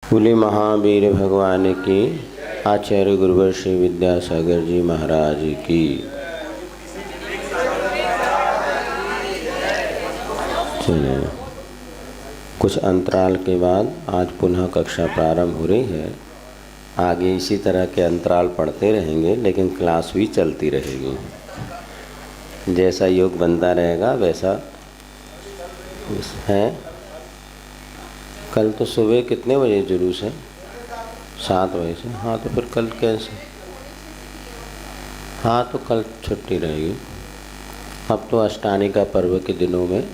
बोले महावीर भगवान की, आचार्य गुरुवर श्री विद्यासागर जी महाराज की। चलिए, कुछ अंतराल के बाद आज पुनः कक्षा प्रारंभ हो रही है। आगे इसी तरह के अंतराल पढ़ते रहेंगे, लेकिन क्लास भी चलती रहेगी। जैसा योग बनता रहेगा वैसा है। कल तो सुबह कितने बजे जुलूस है? 7 बजे से। हाँ, तो फिर कल कैसे? हाँ, तो कल छुट्टी रहेगी। अब तो अष्टानी का पर्व के दिनों में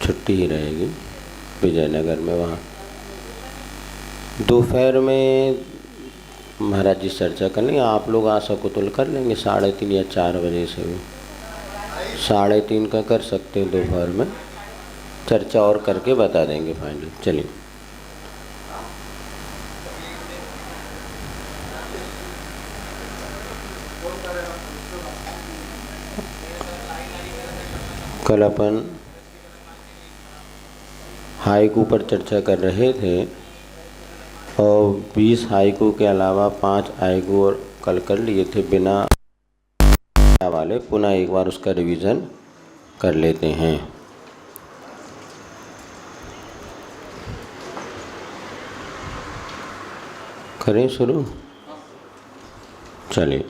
छुट्टी ही रहेगी विजयनगर में। वहाँ दोपहर में महाराज जी चर्चा कर लेंगे। आप लोग आ सको तो कर लेंगे 3:30 या 4 बजे से भी। 3:30 का कर सकते हैं दोपहर में। चर्चा और करके बता देंगे फाइनल। चलिए, कल अपन हाइकू पर चर्चा कर रहे थे और 20 हाइकू के अलावा 5 हाइकू और कल कर लिए थे बिना वाले। पुनः एक बार उसका रिवीजन कर लेते हैं। करें शुरू। चलिए,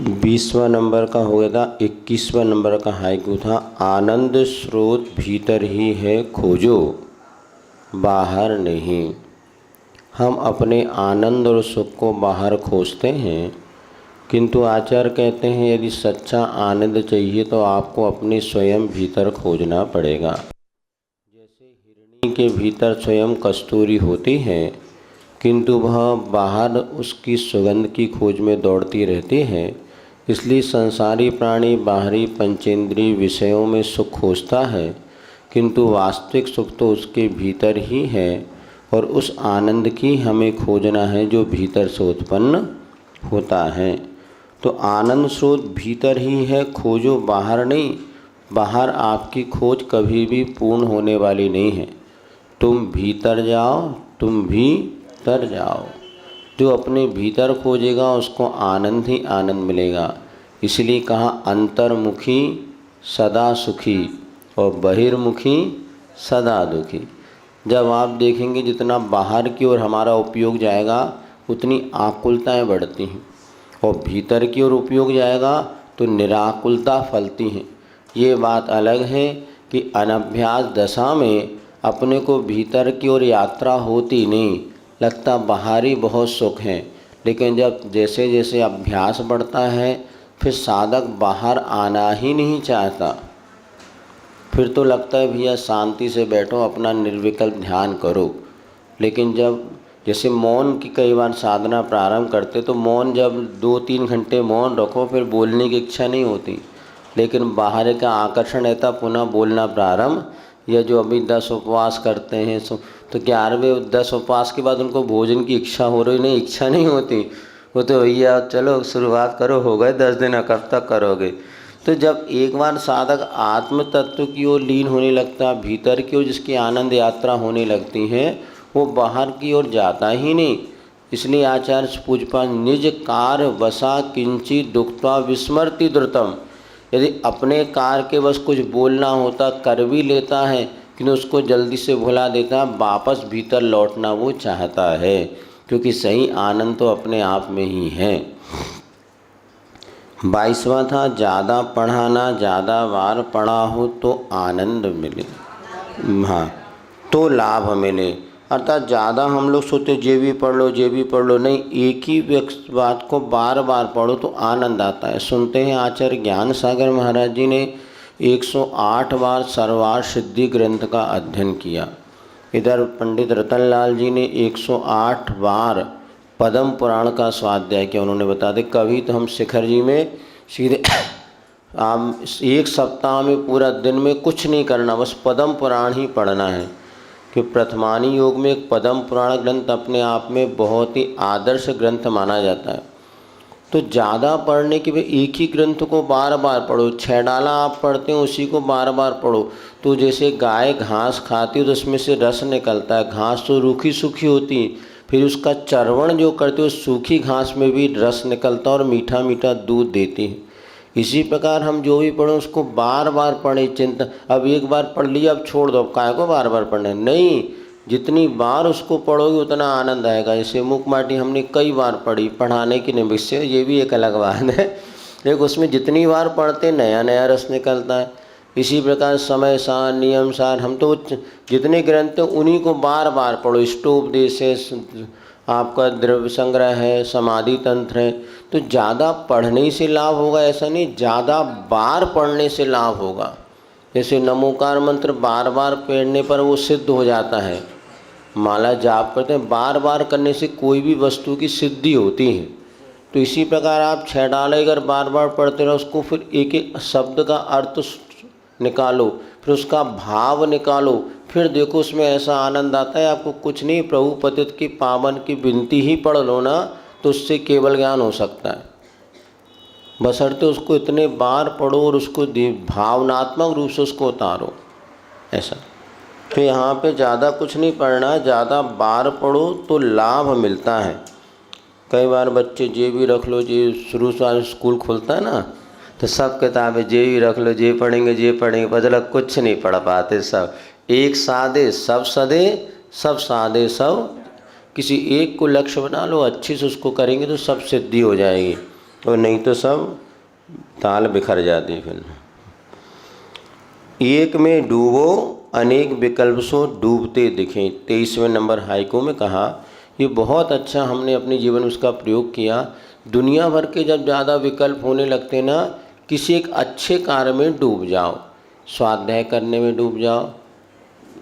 20वां नंबर का हो गया था। 21वां नंबर का हाइकू था, आनंद स्रोत भीतर ही है खोजो, बाहर नहीं। हम अपने आनंद और सुख को बाहर खोजते हैं, किंतु आचार्य कहते हैं यदि सच्चा आनंद चाहिए तो आपको अपने स्वयं भीतर खोजना पड़ेगा। जैसे हिरणी के भीतर स्वयं कस्तूरी होती है, किंतु वह बाहर उसकी सुगंध की खोज में दौड़ती रहती है। इसलिए संसारी प्राणी बाहरी पंचेंद्रिय विषयों में सुख खोजता है, किंतु वास्तविक सुख तो उसके भीतर ही है और उस आनंद की हमें खोजना है जो भीतर से उत्पन्न होता है। तो आनंद स्रोत भीतर ही है, खोजो बाहर नहीं। बाहर आपकी खोज कभी भी पूर्ण होने वाली नहीं है। तुम भीतर जाओ, तुम भीतर जाओ। जो अपने भीतर खोजेगा उसको आनंद ही आनंद मिलेगा। इसलिए कहा अंतर्मुखी सदा सुखी और बहिर्मुखी सदा दुखी। जब आप देखेंगे जितना बाहर की ओर हमारा उपयोग जाएगा उतनी आकुलताएं बढ़ती हैं, और भीतर की ओर उपयोग जाएगा तो निराकुलता फलती हैं। ये बात अलग है कि अनभ्यास दशा में अपने को भीतर की ओर यात्रा होती नहीं, लगता बाहरी बहुत सुख है। लेकिन जब जैसे जैसे अभ्यास बढ़ता है फिर साधक बाहर आना ही नहीं चाहता। फिर तो लगता है भैया शांति से बैठो, अपना निर्विकल्प ध्यान करो। लेकिन जब जैसे मौन की कई बार साधना प्रारंभ करते तो मौन जब 2-3 घंटे मौन रखो फिर बोलने की इच्छा नहीं होती, लेकिन बाहर का आकर्षण रहता, पुनः बोलना प्रारंभ। या जो अभी 10 उपवास करते हैं तो 11वें 10 उपवास के बाद उनको भोजन की इच्छा हो रही नहीं, इच्छा नहीं होती। वो तो भैया चलो शुरुआत करो, हो गए 10 दिन, कब तक करोगे। तो जब एक बार साधक आत्म तत्व की ओर लीन होने लगता, भीतर की ओर जिसकी आनंद यात्रा होने लगती है, वो बाहर की ओर जाता ही नहीं। इसलिए आचार्य पूजपा निज कार्य वसा किंचित दुखता विस्मृति द्रुतम। यदि अपने कार्य के बस कुछ बोलना होता कर भी लेता है, लेकिन उसको जल्दी से भुला देता, वापस भीतर लौटना वो चाहता है, क्योंकि सही आनंद तो अपने आप में ही है। 22वां था, ज़्यादा पढ़ाना, ज़्यादा बार पढ़ा हो तो आनंद मिले, हाँ तो लाभ मिले। अर्थात ज़्यादा हम लोग सोचते जे भी पढ़ लो, जे भी पढ़ लो, नहीं, एक ही बात को बार बार पढ़ो तो आनंद आता है। सुनते हैं आचार्य ज्ञान सागर महाराज जी ने 108 बार सर्वार सिद्धि ग्रंथ का अध्ययन किया। इधर पंडित रतनलाल जी ने 108 बार पद्म पुराण का स्वाध्याय किया। उन्होंने बता दें कभी तो हम शिखर जी में सीधे आप 1 सप्ताह में पूरा दिन में कुछ नहीं करना, बस पद्म पुराण ही पढ़ना है। कि प्रथमानी योग में एक पद्म पुराण ग्रंथ अपने आप में बहुत ही आदर्श ग्रंथ माना जाता है। तो ज़्यादा पढ़ने के लिए एक ही ग्रंथ को बार बार पढ़ो। 6 डाला आप पढ़ते हो उसी को बार बार पढ़ो। तो जैसे गाय घास खाती है तो उसमें से रस निकलता है, घास तो रूखी सूखी होती है, फिर उसका चरवण जो करते हो सूखी घास में भी रस निकलता है और मीठा मीठा दूध देती है। इसी प्रकार हम जो भी पढ़ें उसको बार बार पढ़ें। चिंता अब एक बार पढ़ लिया अब छोड़ दो, अब काय को बार बार पढ़ना नहीं, जितनी बार उसको पढ़ोगे उतना आनंद आएगा। जैसे मुकमाटी हमने कई बार पढ़ी, पढ़ाने की निमित्त से, ये भी एक अलग बात है, लेकिन उसमें जितनी बार पढ़ते नया नया रस निकलता है। इसी प्रकार समय सार नियम सार, हम तो जितने ग्रंथ हैं उन्हीं को बार बार पढ़ो। स्टोपदेश है, आपका द्रव्य संग्रह है, समाधि तंत्र है। तो ज़्यादा पढ़ने से लाभ होगा ऐसा नहीं, ज़्यादा बार पढ़ने से लाभ होगा। जैसे नमोकार मंत्र बार बार पढ़ने पर वो सिद्ध हो जाता है। माला जाप करते हैं, बार बार करने से कोई भी वस्तु की सिद्धि होती है। तो इसी प्रकार आप 6 डाले अगर बार बार पढ़ते रहो उसको, फिर एक एक शब्द का अर्थ निकालो, फिर उसका भाव निकालो, फिर देखो उसमें ऐसा आनंद आता है। आपको कुछ नहीं, प्रभु पतित की पावन की विनती ही पढ़ लो ना, तो उससे केवल ज्ञान हो सकता है। बशर्ते उसको इतने बार पढ़ो और उसको भावनात्मक रूप से उसको उतारो ऐसा। तो यहाँ पे ज़्यादा कुछ नहीं पढ़ना, ज़्यादा बार पढ़ो तो लाभ मिलता है। कई बार बच्चे जे भी रख लो, जे शुरू से स्कूल खुलता है ना, तो सब किताबें जे भी रख लो, जे पढ़ेंगे बदला कुछ नहीं पढ़ पाते। सब एक सादे सब सदे, सब सादे सब। किसी एक को लक्ष्य बना लो, अच्छे से उसको करेंगे तो सब सिद्धि हो जाएगी, और नहीं तो सब ताल बिखर जाती। फिर एक में डूबो अनेक विकल्प सो डूबते दिखें, 23वें नंबर हाइको में कहा। ये बहुत अच्छा हमने अपने जीवन में उसका प्रयोग किया। दुनिया भर के जब ज़्यादा विकल्प होने लगते ना, किसी एक अच्छे कार्य में डूब जाओ, स्वाध्याय करने में डूब जाओ,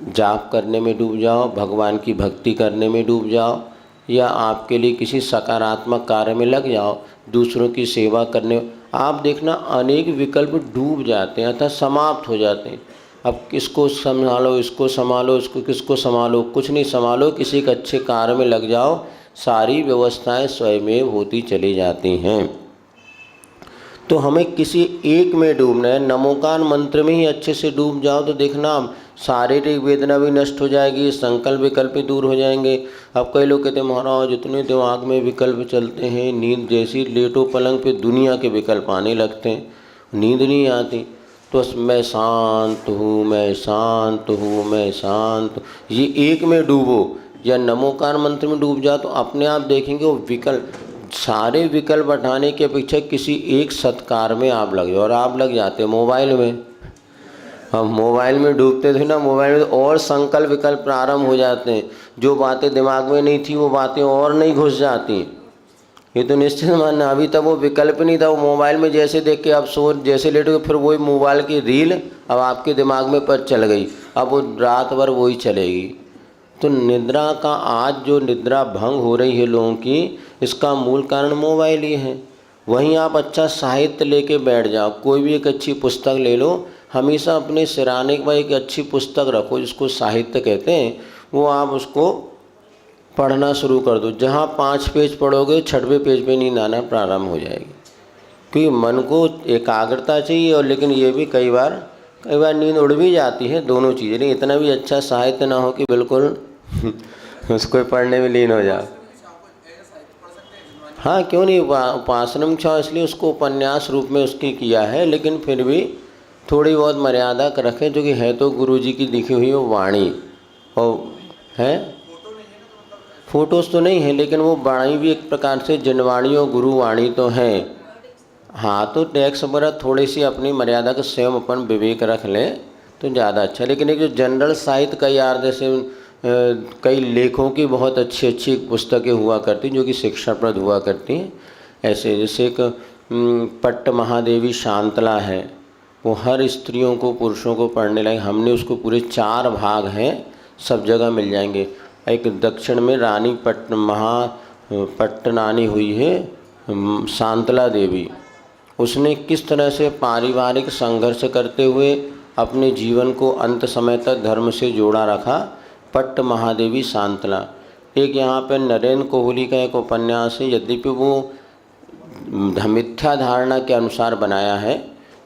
जाप करने में डूब जाओ, भगवान की भक्ति करने में डूब जाओ, या आपके लिए किसी सकारात्मक कार्य में लग जाओ, दूसरों की सेवा करने। आप देखना अनेक विकल्प डूब जाते हैं अर्थात समाप्त हो जाते हैं। अब किसको संभालो, इसको संभालो, इसको किसको संभालो, कुछ नहीं संभालो, किसी एक अच्छे कार्य में लग जाओ, सारी व्यवस्थाएं स्वयमेव होती चली जाती हैं। तो हमें किसी एक में डूबना है। नमोकार मंत्र में ही अच्छे से डूब जाओ तो देखना शारीरिक वेदना भी नष्ट हो जाएगी, संकल्प विकल्प भी दूर हो जाएंगे। अब कई लोग कहते हैं महाराज इतने दिमाग में विकल्प चलते हैं, नींद जैसी लेटो पलंग पे दुनिया के विकल्प आने लगते हैं, नींद नहीं आती। तो मैं शांत हूँ, मैं शांत हूँ, मैं शांत। ये एक में डूबो या नमोकार मंत्र में डूब जाओ तो अपने आप देखेंगे वो विकल्प, सारे विकल्प हटाने की अपेक्षा किसी एक सत्कार में आप लग जाओ। और आप लग जाते हैं मोबाइल में। हम मोबाइल में डूबते थे ना, मोबाइल में और संकल्प विकल्प प्रारंभ हो जाते हैं। जो बातें दिमाग में नहीं थी वो बातें और नहीं घुस जाती। ये तो निश्चित मानना, अभी तक वो विकल्प नहीं था। वो मोबाइल में जैसे देख के आप जैसे लेटोगे फिर वही मोबाइल की रील अब आपके दिमाग में पर चल गई, अब वो रात भर वही चलेगी। तो निद्रा का आज जो निद्रा भंग हो रही है लोगों की, इसका मूल कारण मोबाइल ही है। वहीं आप अच्छा साहित्य लेके बैठ जाओ, कोई भी एक अच्छी पुस्तक ले लो, हमेशा अपने सिराने के बाद एक अच्छी पुस्तक रखो जिसको साहित्य कहते हैं, वो आप उसको पढ़ना शुरू कर दो। जहाँ 5 पेज पढ़ोगे 6वें पेज पे नींद आना प्रारंभ हो जाएगी, क्योंकि मन को एकाग्रता चाहिए। और लेकिन ये भी कई बार नींद उड़ भी जाती है, दोनों चीज़ें। लेकिन इतना भी अच्छा साहित्य ना हो कि बिल्कुल उसको पढ़ने में लीन हो जाओ। हाँ क्यों नहीं, उपासनम छाओ, इसलिए उसको उपन्यास रूप में उसकी किया है, लेकिन फिर भी थोड़ी बहुत मर्यादा रखें, जो कि है तो गुरु जी की लिखी हुई वो वाणी और है। फोटोज़ तो नहीं है, लेकिन वो वाणी भी एक प्रकार से जनवाणी और गुरुवाणी तो है। हाँ तो टैक्स वगैरह थोड़ी सी अपनी मर्यादा का स्वयं अपन विवेक रख लें तो ज़्यादा अच्छा। लेकिन एक जो जनरल साहित्य का यार, जैसे कई लेखों की बहुत अच्छी अच्छी पुस्तकें हुआ करती जो कि शिक्षाप्रद हुआ करती हैं। ऐसे जैसे एक पट्ट महादेवी शांतला है, वो हर स्त्रियों को पुरुषों को पढ़ने लायक। हमने उसको पूरे 4 भाग हैं, सब जगह मिल जाएंगे। एक दक्षिण में रानी पट्टनानी हुई है शांतला देवी, उसने किस तरह से पारिवारिक संघर्ष करते हुए अपने जीवन को अंत समय तक धर्म से जोड़ा रखा। पट्ट महादेवी शांतला। एक यहाँ पे नरेंद्र कोहली का एक उपन्यास है, यद्यपि वो मिथ्या धारणा के अनुसार बनाया है,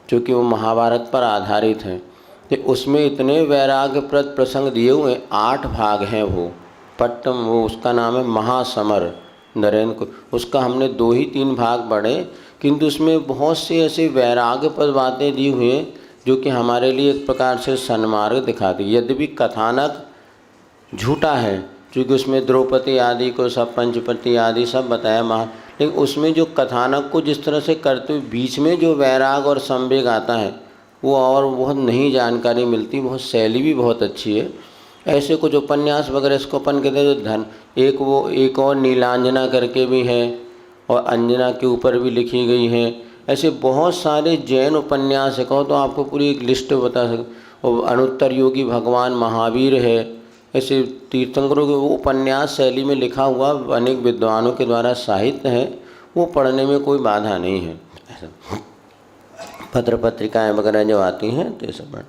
क्योंकि वो महाभारत पर आधारित है। तो उसमें इतने वैराग्यप्रद प्रसंग दिए हुए, 8 भाग हैं वो पट्टम, वो उसका नाम है महासमर नरेंद्र को। उसका हमने 2 ही 3 भाग पढ़े, किंतु उसमें बहुत से ऐसे वैराग्यप्रद बातें दी हुई हैं जो कि हमारे लिए एक प्रकार से सन्मार्ग दिखाती। यद्यपि कथानक झूठा है, क्योंकि उसमें द्रौपदी आदि को सब, पंचपति आदि सब बताया लेकिन उसमें जो कथानक को जिस तरह से करते हुए बीच में जो वैराग और संवेग आता है वो और बहुत नई जानकारी मिलती, बहुत शैली भी बहुत अच्छी है। ऐसे कुछ उपन्यास वगैरह इसको अपन कहते हैं जो धन, एक और नीलांजना करके भी है और अंजना के ऊपर भी लिखी गई है। ऐसे बहुत सारे जैन उपन्यास है, कहो तो आपको पूरी एक लिस्ट बता सकते। और अनुत्तर योगी भगवान महावीर है। ऐसे तीर्थंकरों के वो उपन्यास शैली में लिखा हुआ अनेक विद्वानों के द्वारा साहित्य है, वो पढ़ने में कोई बाधा नहीं है। ऐसा पत्र पत्रिकाएँ वगैरह जो आती हैं तो ये सब पढ़,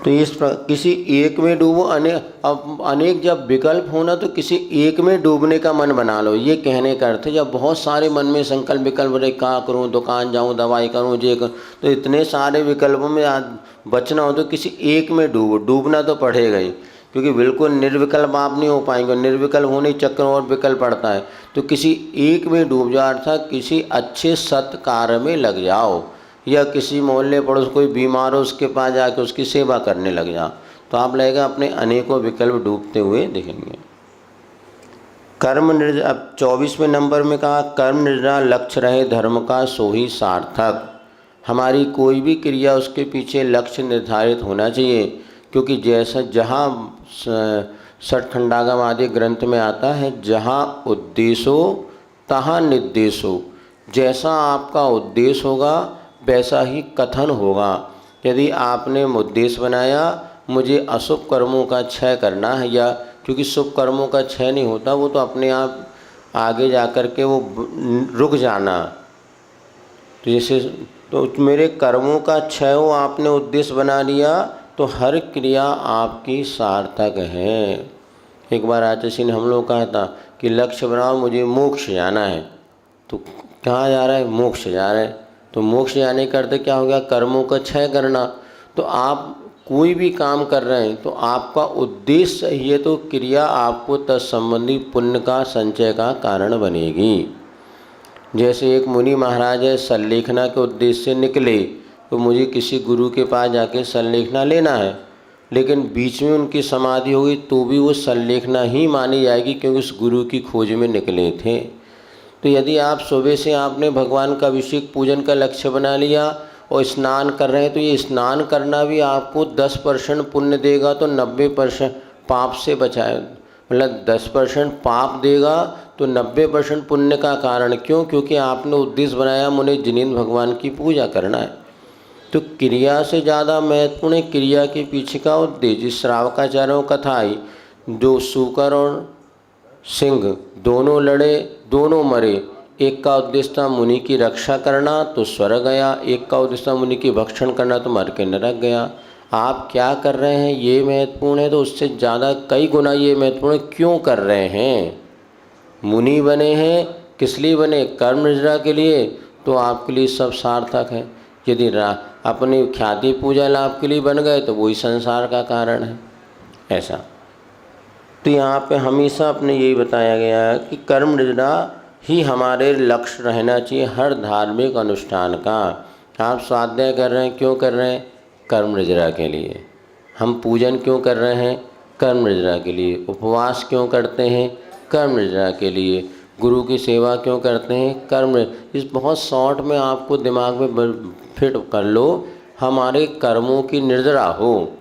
तो इस किसी एक में डूबो, अनेक जब विकल्प होना तो किसी एक में डूबने का मन बना लो। ये कहने का अर्थ है, जब बहुत सारे मन में संकल्प विकल्प रहे, क्या करूँ, दुकान जाऊँ, दवाई करूँ, ये करूँ, तो इतने सारे विकल्पों में बचना हो तो किसी एक में डूबो। डूबना तो पड़ेगा ही, क्योंकि बिल्कुल निर्विकल्प आप नहीं हो पाएंगे। निर्विकल्प होने चक्कर और विकल्प पड़ता है, तो किसी एक में डूब जाओ, अर्थात किसी अच्छे सत्कार्य में लग जाओ, या किसी मोहल्ले पड़ोस कोई बीमार हो उसके पास जाकर उसकी सेवा करने लग जाओ, तो आप लगेगा अपने अनेकों विकल्प डूबते हुए दिखेंगे। कर्म निर्जरा, अब 24वें नंबर में कहा, कर्म निर्जरा लक्ष्य रहे धर्म का सो ही सार्थक। हमारी कोई भी क्रिया उसके पीछे लक्ष्य निर्धारित होना चाहिए, क्योंकि जैसा जहाँ षटखंडागम आदि ग्रंथ में आता है, जहाँ उद्देश्य हो तहाँ निर्देश हो। जैसा आपका उद्देश्य होगा वैसा ही कथन होगा। यदि आपने उद्देश्य बनाया मुझे अशुभ कर्मों का क्षय करना है, या क्योंकि शुभ कर्मों का क्षय नहीं होता, वो तो अपने आप आगे जा कर के वो रुक जाना। तो जैसे तो मेरे कर्मों का क्षय हो, आपने उद्देश्य बना लिया तो हर क्रिया आपकी सार्थक है। एक बार आचार्य ने हम लोग कहा था कि लक्ष्य बनाओ, मुझे मोक्ष जाना है। तो कहाँ जा रहा है? मोक्ष जा रहा है। तो मोक्ष जाने का अर्थ क्या हो गया? कर्मों का क्षय करना। तो आप कोई भी काम कर रहे हैं तो आपका उद्देश्य सही है तो क्रिया आपको तत्संबंधी पुण्य का संचय का कारण बनेगी। जैसे एक मुनि महाराज है, संलेखना के उद्देश्य से निकले, तो मुझे किसी गुरु के पास जाके संलेखना लेना है, लेकिन बीच में उनकी समाधि हो गई तो भी वो संलेखना ही मानी जाएगी, क्योंकि उस गुरु की खोज में निकले थे। तो यदि आप सुबह से आपने भगवान का अभिषेक पूजन का लक्ष्य बना लिया और स्नान कर रहे हैं, तो ये स्नान करना भी आपको 10% पुण्य देगा, तो 90% पाप से बचाए। मतलब 10% पाप देगा तो 90% पुण्य का कारण। क्यों? क्योंकि आपने उद्देश्य बनाया मुझे जिनेंद्र भगवान की पूजा करना है। तो क्रिया से ज़्यादा महत्वपूर्ण है क्रिया के पीछे का उद्देश्य। श्रावकाचार्यों कथा आई, जो सूकर और सिंह दोनों लड़े, दोनों मरे। एक का उद्देश्य था मुनि की रक्षा करना तो स्वर्ग गया, एक का उद्देश्य था मुनि की भक्षण करना तो मर के नरक गया। आप क्या कर रहे हैं ये महत्वपूर्ण है, तो उससे ज़्यादा कई गुना ये महत्वपूर्ण है क्यों कर रहे हैं। मुनि बने हैं किस लिए बने? कर्म निजरा के लिए, तो आपके लिए सब सार्थक है। यदि अपनी ख्याति पूजा लाभ के लिए बन गए तो वही संसार का कारण है। ऐसा तो यहाँ पे हमेशा अपने यही बताया गया है कि कर्म निजरा ही हमारे लक्ष्य रहना चाहिए हर धार्मिक अनुष्ठान का। आप स्वाध्याय कर रहे हैं, क्यों कर रहे हैं? कर्म निजरा के लिए। हम पूजन क्यों कर रहे हैं? कर्म निजरा के लिए। उपवास क्यों करते हैं? कर्म निजरा के लिए। गुरु की सेवा क्यों करते हैं? कर्म। इस बहुत शॉर्ट में आपको दिमाग में फिट कर लो। हमारे कर्मों की निर्जरा हो,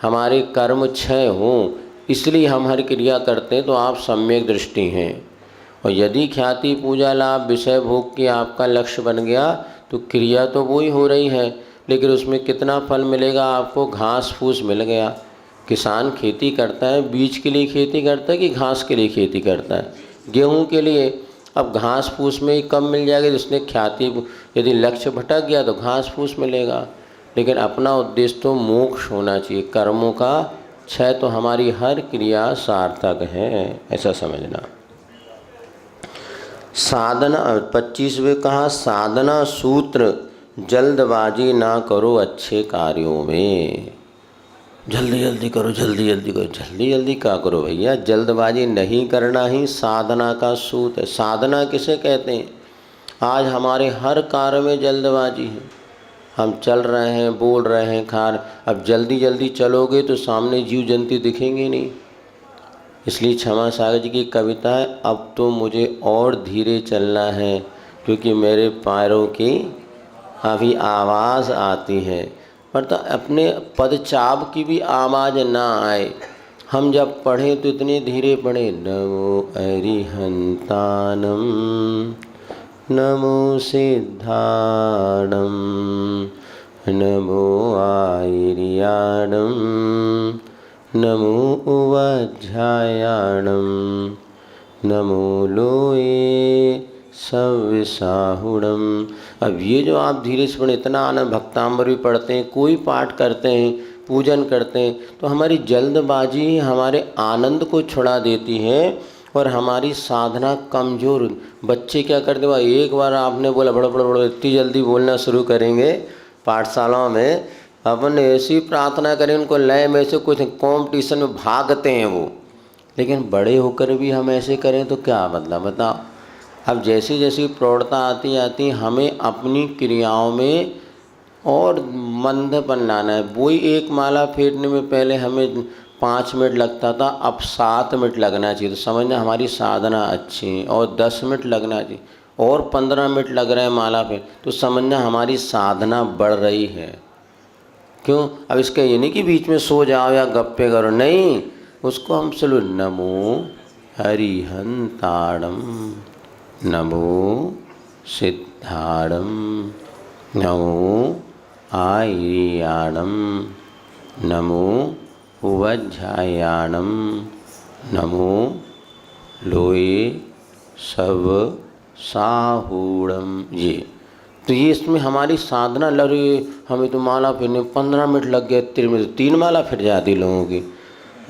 हमारे कर्म क्षय हों, इसलिए हम हर क्रिया करते हैं, तो आप सम्यक दृष्टि हैं। और यदि ख्याति पूजा लाभ विषय भोग की आपका लक्ष्य बन गया तो क्रिया तो वही हो रही है, लेकिन उसमें कितना फल मिलेगा आपको? घास फूस मिल गया। किसान खेती करता है, बीज के लिए खेती करता है कि घास के लिए खेती करता है? गेहूं के लिए। अब घास फूस में ही कम मिल जाएगा, जिसने ख्याति, यदि लक्ष्य भटक गया तो घास फूस मिलेगा। लेकिन अपना उद्देश्य तो मोक्ष होना चाहिए, कर्मों का क्षय, तो हमारी हर क्रिया सार्थक है, ऐसा समझना। साधना 25वें कहा साधना सूत्र जल्दबाजी ना करो अच्छे कार्यों में। जल्दी जल्दी करो, जल्दी जल्दी करो। जल्दी जल्दी क्या करो भैया, जल्दबाजी नहीं करना ही साधना का सूत्र है। साधना किसे कहते हैं? आज हमारे हर कार्य में जल्दबाजी है। हम चल रहे हैं, बोल रहे हैं, खा रहे, अब जल्दी जल्दी चलोगे तो सामने जीव जंतु दिखेंगे नहीं। इसलिए क्षमा सागर जी की कविता है, अब तो मुझे और धीरे चलना है क्योंकि मेरे पैरों की अभी आवाज़ आती है। पर तो अपने पदचाप की भी आवाज़ ना आए। हम जब पढ़ें तो इतने धीरे पढ़ें, नमो अरिहंतानम नमो सिद्धाणम नमो आयर्याणम नमो उवज्झायाणम नमो लोए सविसाहुणम। अब ये जो आप धीरे से पढ़ें, इतना आनंद, भक्तांबर भी पढ़ते हैं, कोई पाठ करते हैं, पूजन करते हैं, तो हमारी जल्दबाजी हमारे आनंद को छुड़ा देती है और हमारी साधना कमज़ोर। बच्चे क्या करते हैं, एक बार आपने बोला बड़ा बड़ा बड़ा, इतनी जल्दी बोलना शुरू करेंगे। पाठशालाओं में अपन ऐसी प्रार्थना करें, उनको लय में से कुछ कॉम्पिटिशन में भागते हैं वो। लेकिन बड़े होकर भी हम ऐसे करें तो क्या मतलब, बताओ। अब जैसी जैसी प्रौढ़ता आती आती हमें अपनी क्रियाओं में और मंदपन लाना है। वही एक माला फेरने में पहले हमें 5 मिनट लगता था, अब 7 मिनट लगना चाहिए। तो समझना हमारी साधना अच्छी है। और 10 मिनट लगना चाहिए, और 15 मिनट लग रहे हैं माला पे, तो समझना हमारी साधना बढ़ रही है। क्यों? अब इसका ये नहीं कि बीच में सो जाओ या गप्पे करो, नहीं, उसको हम चलो नमो हरिहंताणम नमो सिद्धाणम नमो आयर्याणम नमो उवज्झायाणम नमो लोए सब साहूणम। ये तो ये इसमें हमारी साधना लड़ी। हमें तो माला फिरने 15 मिनट लग गए, 3 माला फिर जाती लोगों की,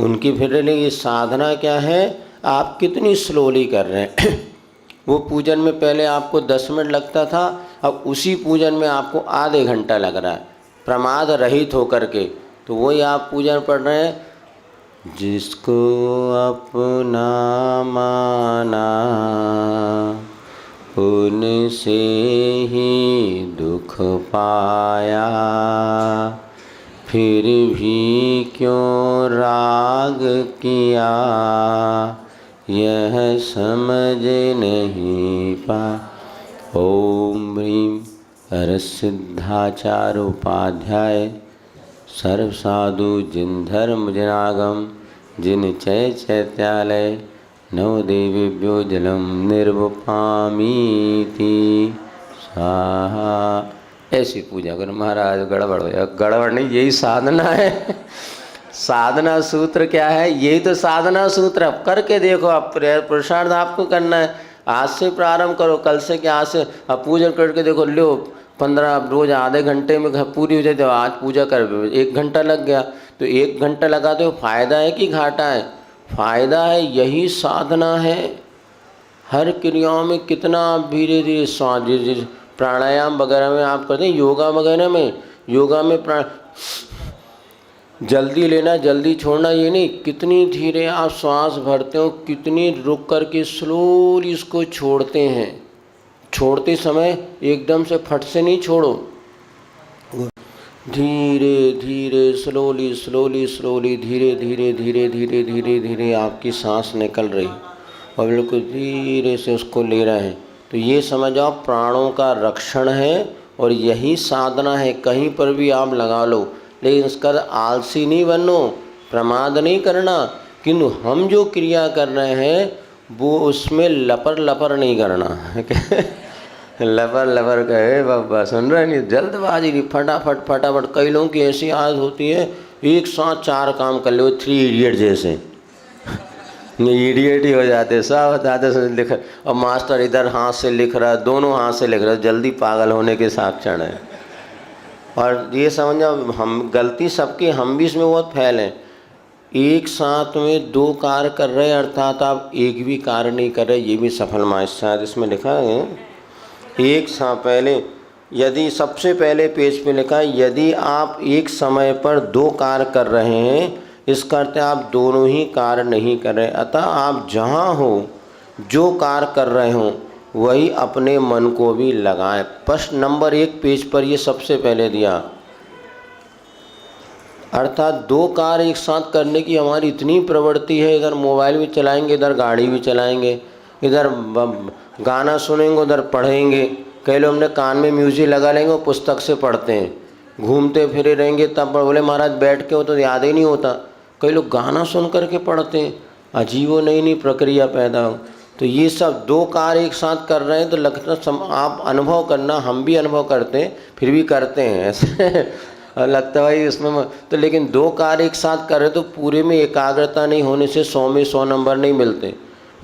उनकी फिर रही। ये साधना क्या है, आप कितनी स्लोली कर रहे हैं। वो पूजन में पहले आपको 10 मिनट लगता था, अब उसी पूजन में आपको आधे घंटा लग रहा है, प्रमाद रहित होकर के। तो वही आप पूजन पढ़ रहे हैं, जिसको अपना माना उनसे ही दुख पाया, फिर भी क्यों राग किया, यह समझ नहीं पा। ओम ह्रीं हरसिद्धाचार्य उपाध्याय सर्वसाधु जिन धर्म जनागम जिन चय चैत्यालय नवदेवेभ्यो जलम निर्वपामीति स्वाहा। ऐसी पूजा करो। महाराज गड़बड़ हो जाए, गड़बड़ नहीं, यही साधना है। साधना सूत्र क्या है, यही तो साधना सूत्र। अब करके देखो, आप पुरुषार्थ आपको करना है। आज से प्रारंभ करो, कल से क्या, आज से अब पूजा करके देखो। लो 15 रोज आधे घंटे में पूरी हो जाती है। आज पूजा कर 1 घंटा लग गया, तो 1 घंटा लगाते हो, फायदा है कि घाटा है? फायदा है, यही साधना है। हर क्रियाओं में कितना आप धीरे धीरे प्राणायाम वगैरह में आप करते हैं, योगा वगैरह में, योगा में जल्दी लेना जल्दी छोड़ना ये नहीं, कितनी धीरे आप श्वास भरते हो, कितनी रुक करके स्लोली इसको छोड़ते हैं। छोड़ते समय एकदम से फट से नहीं छोड़ो, धीरे धीरे स्लोली स्लोली स्लोली धीरे धीरे धीरे धीरे धीरे धीरे आपकी सांस निकल रही और बिल्कुल धीरे से उसको ले रहे हैं। तो ये समझ आओ प्राणों का रक्षण है और यही साधना है। कहीं पर भी आप लगा लो, लेकिन इसका आलसी नहीं बनो, प्रमाद नहीं करना। किंतु हम जो क्रिया कर रहे हैं वो उसमें लपर लपर नहीं करना। लपर लपर कहे बाबा, सुन रहे नहीं, जल्दबाजी नहीं, फटाफट फटाफट। कई लोगों की ऐसी आदत होती है, एक साथ 4 काम कर लो, 3 इडियट जैसे। इडियट ही हो जाते, सब बताते लिख, और मास्टर इधर हाथ से लिख रहा है, दोनों हाथ से लिख रहा है, जल्दी पागल होने के साक्षण है। और ये समझो हम गलती सबकी, हम भी इसमें बहुत फैल हैं। एक साथ में दो कार्य कर रहे हैं, अर्थात आप एक भी कार्य नहीं कर रहे, ये भी सफल मार्ग। शायद इसमें लिखा है एक साथ पहले, यदि सबसे पहले पेज पे लिखा है यदि आप एक समय पर दो कार्य कर रहे हैं, इसका अर्थ है आप दोनों ही कार्य नहीं कर रहे। अतः आप जहाँ हो जो कार्य कर रहे हो वही अपने मन को भी लगाएं। प्रश्न नंबर 1 पेज पर ये सबसे पहले दिया, अर्थात दो कार्य एक साथ करने की हमारी इतनी प्रवृत्ति है, इधर मोबाइल भी चलाएंगे, इधर गाड़ी भी चलाएंगे, इधर गाना सुनेंगे, उधर पढ़ेंगे। कई लोग हमने कान में म्यूजिक लगा लेंगे और पुस्तक से पढ़ते हैं, घूमते फिरे रहेंगे, तब बोले महाराज बैठ के हो तो याद ही नहीं होता। कई लोग गाना सुन करके पढ़ते हैं, अजीब व नई नई प्रक्रिया पैदा हो। तो ये सब दो कार्य एक साथ कर रहे हैं तो लगता आप अनुभव करना, हम भी अनुभव करते हैं फिर भी करते हैं ऐसे और लगता है भाई इसमें तो, लेकिन दो कार्य एक साथ कर रहे तो पूरे में एकाग्रता नहीं होने से 100 में 100 नंबर नहीं मिलते।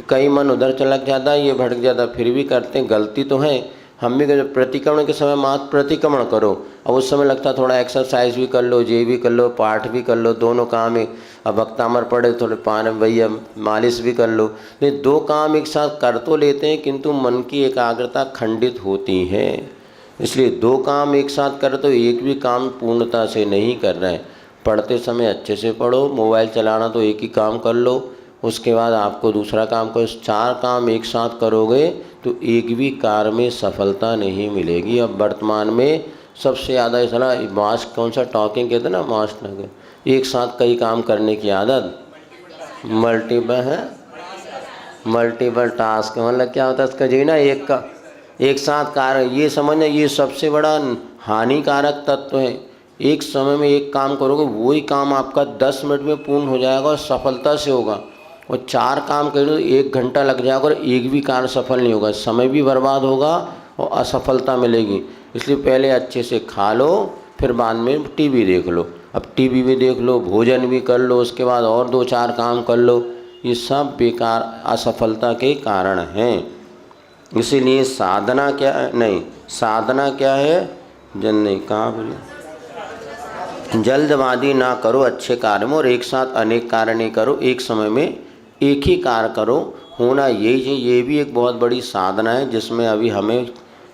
कई मन उधर चलक जाता है, ये भटक जाता, फिर भी करते हैं, गलती तो है। हम भी प्रतिक्रमण के समय मात्र प्रतिक्रमण करो, अब उस समय लगता थोड़ा एक्सरसाइज भी कर लो, ये भी कर लो, पाठ भी कर लो, दोनों काम है। अब वक्तामर पड़े थोड़े पान भैया मालिश भी कर लो। नहीं, दो काम एक साथ कर तो लेते हैं किंतु मन की एकाग्रता खंडित होती है। इसलिए दो काम एक साथ कर तो एक भी काम पूर्णता से नहीं कर रहे हैं। पढ़ते समय अच्छे से पढ़ो, मोबाइल चलाना तो एक ही काम कर लो, उसके बाद आपको दूसरा काम करो। 4 काम एक साथ करोगे तो एक भी कार्य में सफलता नहीं मिलेगी। अब वर्तमान में सबसे ज़्यादा इसला मास्ट कौन सा टॉकिंग कहते हैं ना, मास्ट लगे एक साथ कई काम करने की आदत, मल्टीपल टास्क। मतलब क्या होता है इसका जी ना, एक साथ कार्य, ये समझना ये सबसे बड़ा हानिकारक तत्व है। एक समय में एक काम करोगे वही काम आपका 10 मिनट में पूर्ण हो जाएगा और सफलता से होगा, और 4 काम करोगे तो 1 घंटा लग जाएगा और एक भी कार्य सफल नहीं होगा, समय भी बर्बाद होगा और असफलता मिलेगी। इसलिए पहले अच्छे से खा लो, फिर बाद में टीवी देख लो। अब टीवी भी देख लो, भोजन भी कर लो, उसके बाद और 2-4 काम कर लो, ये सब बेकार असफलता के कारण हैं। इसीलिए साधना क्या है, नहीं साधना क्या है, जन नहीं कहाँ बोले, जल्दबाजी ना करो अच्छे कार्य में, और एक साथ अनेक कार्य नहीं करो, एक समय में एक ही कार्य करो। होना यही है, ये भी एक बहुत बड़ी साधना है जिसमें अभी हमें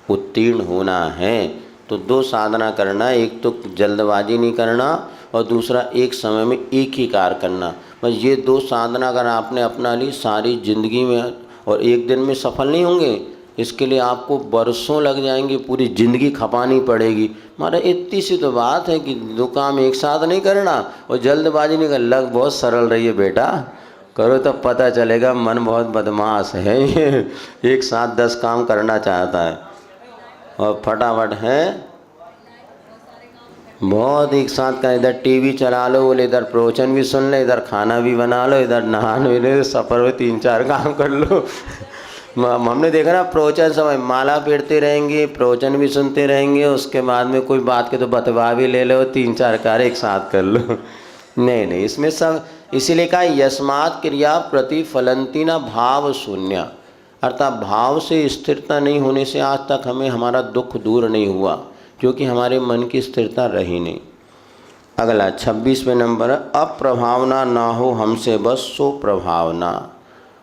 उत्तीर्ण होना है। तो 2 साधना करना, एक तो जल्दबाजी नहीं करना और दूसरा एक समय में एक ही कार्य करना। बस ये 2 साधना अगर आपने अपना ली सारी ज़िंदगी में, और एक दिन में सफल नहीं होंगे, इसके लिए आपको बरसों लग जाएंगे, पूरी ज़िंदगी खपानी पड़ेगी। हमारा इतनी सी तो बात है कि 2 काम एक साथ नहीं करना और जल्दबाजी नहीं करना। लग बहुत सरल रही है बेटा, करो तब पता चलेगा मन बहुत बदमाश है, ये एक साथ 10 काम करना चाहता है और फटाफट है बहुत एक साथ का। इधर टीवी चला लो, बोले इधर प्रवचन भी सुन ले, इधर खाना भी बना लो, इधर नहान भी ले, सफ़र में 3-4 काम कर लो। हमने देखा ना प्रवचन समय माला फेरते रहेंगे, प्रवचन भी सुनते रहेंगे, उसके बाद में कोई बात के तो बतवा भी ले लो, 3-4 कार्य एक साथ कर लो। नहीं, इसमें सब इसीलिए कहा यस्मात् क्रिया प्रतिफलंती न भाव शून्य, अर्थात भाव से स्थिरता नहीं होने से आज तक हमें हमारा दुख दूर नहीं हुआ, क्योंकि हमारे मन की स्थिरता रही नहीं। अगला 26वें नंबर है, अप्रभावना ना हो हमसे बस सो प्रभावना।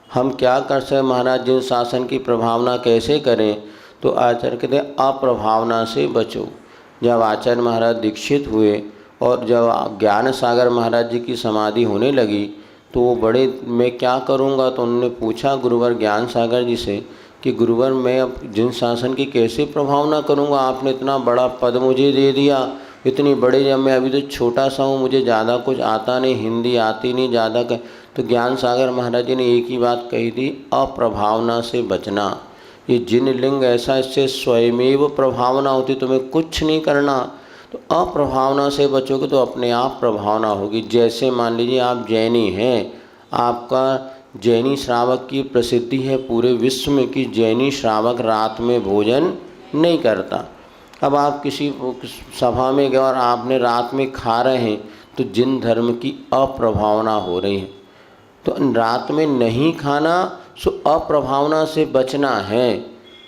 हम क्या कर सकते महाराज, जिन शासन की प्रभावना कैसे करें, तो आचार्य कहते हैं अप्रभावना से बचो। जब आचार्य महाराज दीक्षित हुए और जब ज्ञान सागर महाराज जी की समाधि होने लगी तो वो बड़े, मैं क्या करूँगा, तो उन्होंने पूछा गुरुवर ज्ञान सागर जी से कि गुरुवर मैं अब जिन शासन की कैसे प्रभावना करूँगा, आपने इतना बड़ा पद मुझे दे दिया, इतनी बड़े, जब मैं अभी तो छोटा सा हूँ, मुझे ज़्यादा कुछ आता नहीं, हिंदी आती नहीं ज़्यादा। तो ज्ञान सागर महाराज जी ने एक ही बात कही थी, अप्रभावना से बचना। ये जिन लिंग ऐसा, इससे स्वयमेव प्रभावना होती, तुम्हें कुछ नहीं करना। तो अप्रभावना से बचोगे तो अपने आप प्रभावना होगी। जैसे मान लीजिए आप जैनी हैं, आपका जैनी श्रावक की प्रसिद्धि है पूरे विश्व में कि जैनी श्रावक रात में भोजन नहीं करता। अब आप किसी सभा में गए और आपने रात में खा रहे हैं, तो जिन धर्म की अप्रभावना हो रही है, तो रात में नहीं खाना, सो अप्रभावना से बचना है।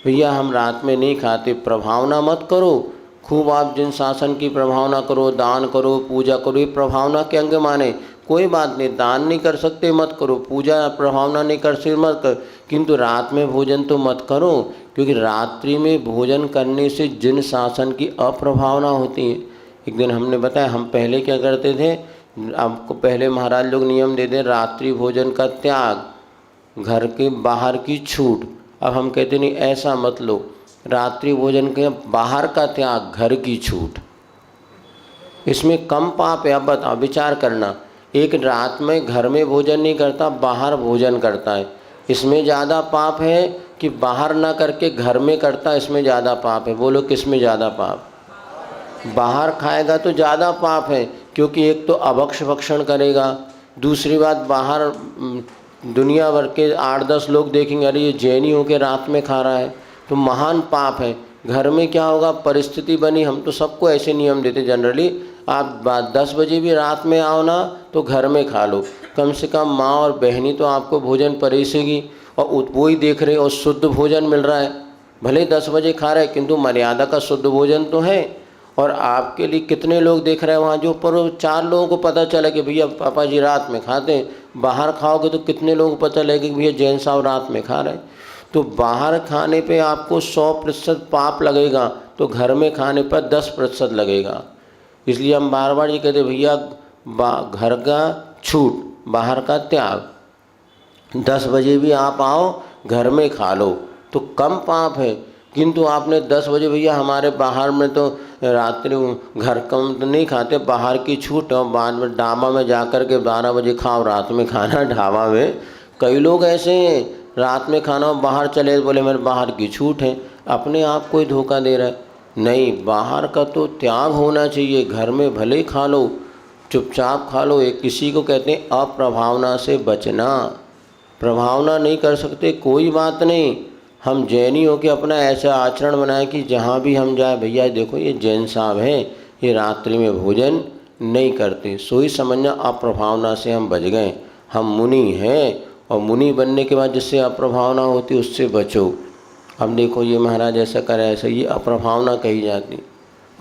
भैया हम रात में नहीं खाते, प्रभावना मत करो, खूब आप जिन शासन की प्रभावना करो, दान करो, पूजा करो, ये प्रभावना के अंग माने। कोई बात नहीं, दान नहीं कर सकते मत करो, पूजा प्रभावना नहीं कर सकते मत करो, किंतु रात में भोजन तो मत करो, क्योंकि रात्रि में भोजन करने से जिन शासन की अप्रभावना होती है। एक दिन हमने बताया, हम पहले क्या करते थे, आपको पहले महाराज लोग नियम देते रात्रि भोजन का त्याग, घर के बाहर की छूट। अब हम कहते नहीं, ऐसा मत लो, रात्रि भोजन के बाहर का त्याग, घर की छूट, इसमें कम पाप है। अब बताओ, विचार करना, एक रात में घर में भोजन नहीं करता, बाहर भोजन करता है, इसमें ज़्यादा पाप है कि बाहर ना करके घर में करता, इसमें ज़्यादा पाप है? बोलो किस में ज़्यादा पाप? बाहर खाएगा तो ज़्यादा पाप है, क्योंकि एक तो अभक्ष भक्षण करेगा, दूसरी बात बाहर दुनिया भर के 8-10 लोग देखेंगे, अरे ये जैनी होकर रात में खा रहा है, तो महान पाप है। घर में क्या होगा, परिस्थिति बनी, हम तो सबको ऐसे नियम देते जनरली, आप 10 बजे भी रात में आओ ना तो घर में खा लो, कम से कम माँ और बहनी तो आपको भोजन परोसेगी, और वो ही देख रहे और शुद्ध भोजन मिल रहा है। भले 10 बजे खा रहे किंतु मर्यादा का शुद्ध भोजन तो है। और आपके लिए कितने लोग देख रहे हैं वहाँ, जो पर 4 लोगों को पता चला कि भैया पापा जी रात में खाते हैं, बाहर खाओगे तो कितने लोगों को पता लगेगा कि भैया जैन साहब रात में खा रहे हैं। तो बाहर खाने पे आपको 100% पाप लगेगा, तो घर में खाने पर 10% लगेगा। इसलिए हम बार बार ये कहते भैया घर का छूट, बाहर का त्याग, 10 बजे भी आप आओ घर में खा लो तो कम पाप है। किंतु आपने 10 बजे, भैया हमारे बाहर में तो रात्रि घर कम तो नहीं खाते, बाहर की छूट, और बाद में ढाबा में जा कर के 12 बजे खाओ, रात में खाना ढाबा में। कई लोग ऐसे हैं, रात में खाना बाहर चले, बोले मेरे बाहर की छूट है, अपने आप को ही धोखा दे रहा है। नहीं, बाहर का तो त्याग होना चाहिए, घर में भले खा लो, चुपचाप खा लो। एक किसी को कहते हैं अप्रभावना से बचना। प्रभावना नहीं कर सकते, कोई बात नहीं, हम जैनी हो के अपना ऐसा आचरण बनाएं कि जहाँ भी हम जाए, भैया देखो ये जैन साहब हैं, ये रात्रि में भोजन नहीं करते, सोई समझना अप्रभावना से हम बच गए। हम मुनि हैं, और मुनि बनने के बाद जिससे अप्रभावना होती उससे बचो। अब देखो ये महाराज ऐसा करे, ऐसा, ये अप्रभावना कही जाती।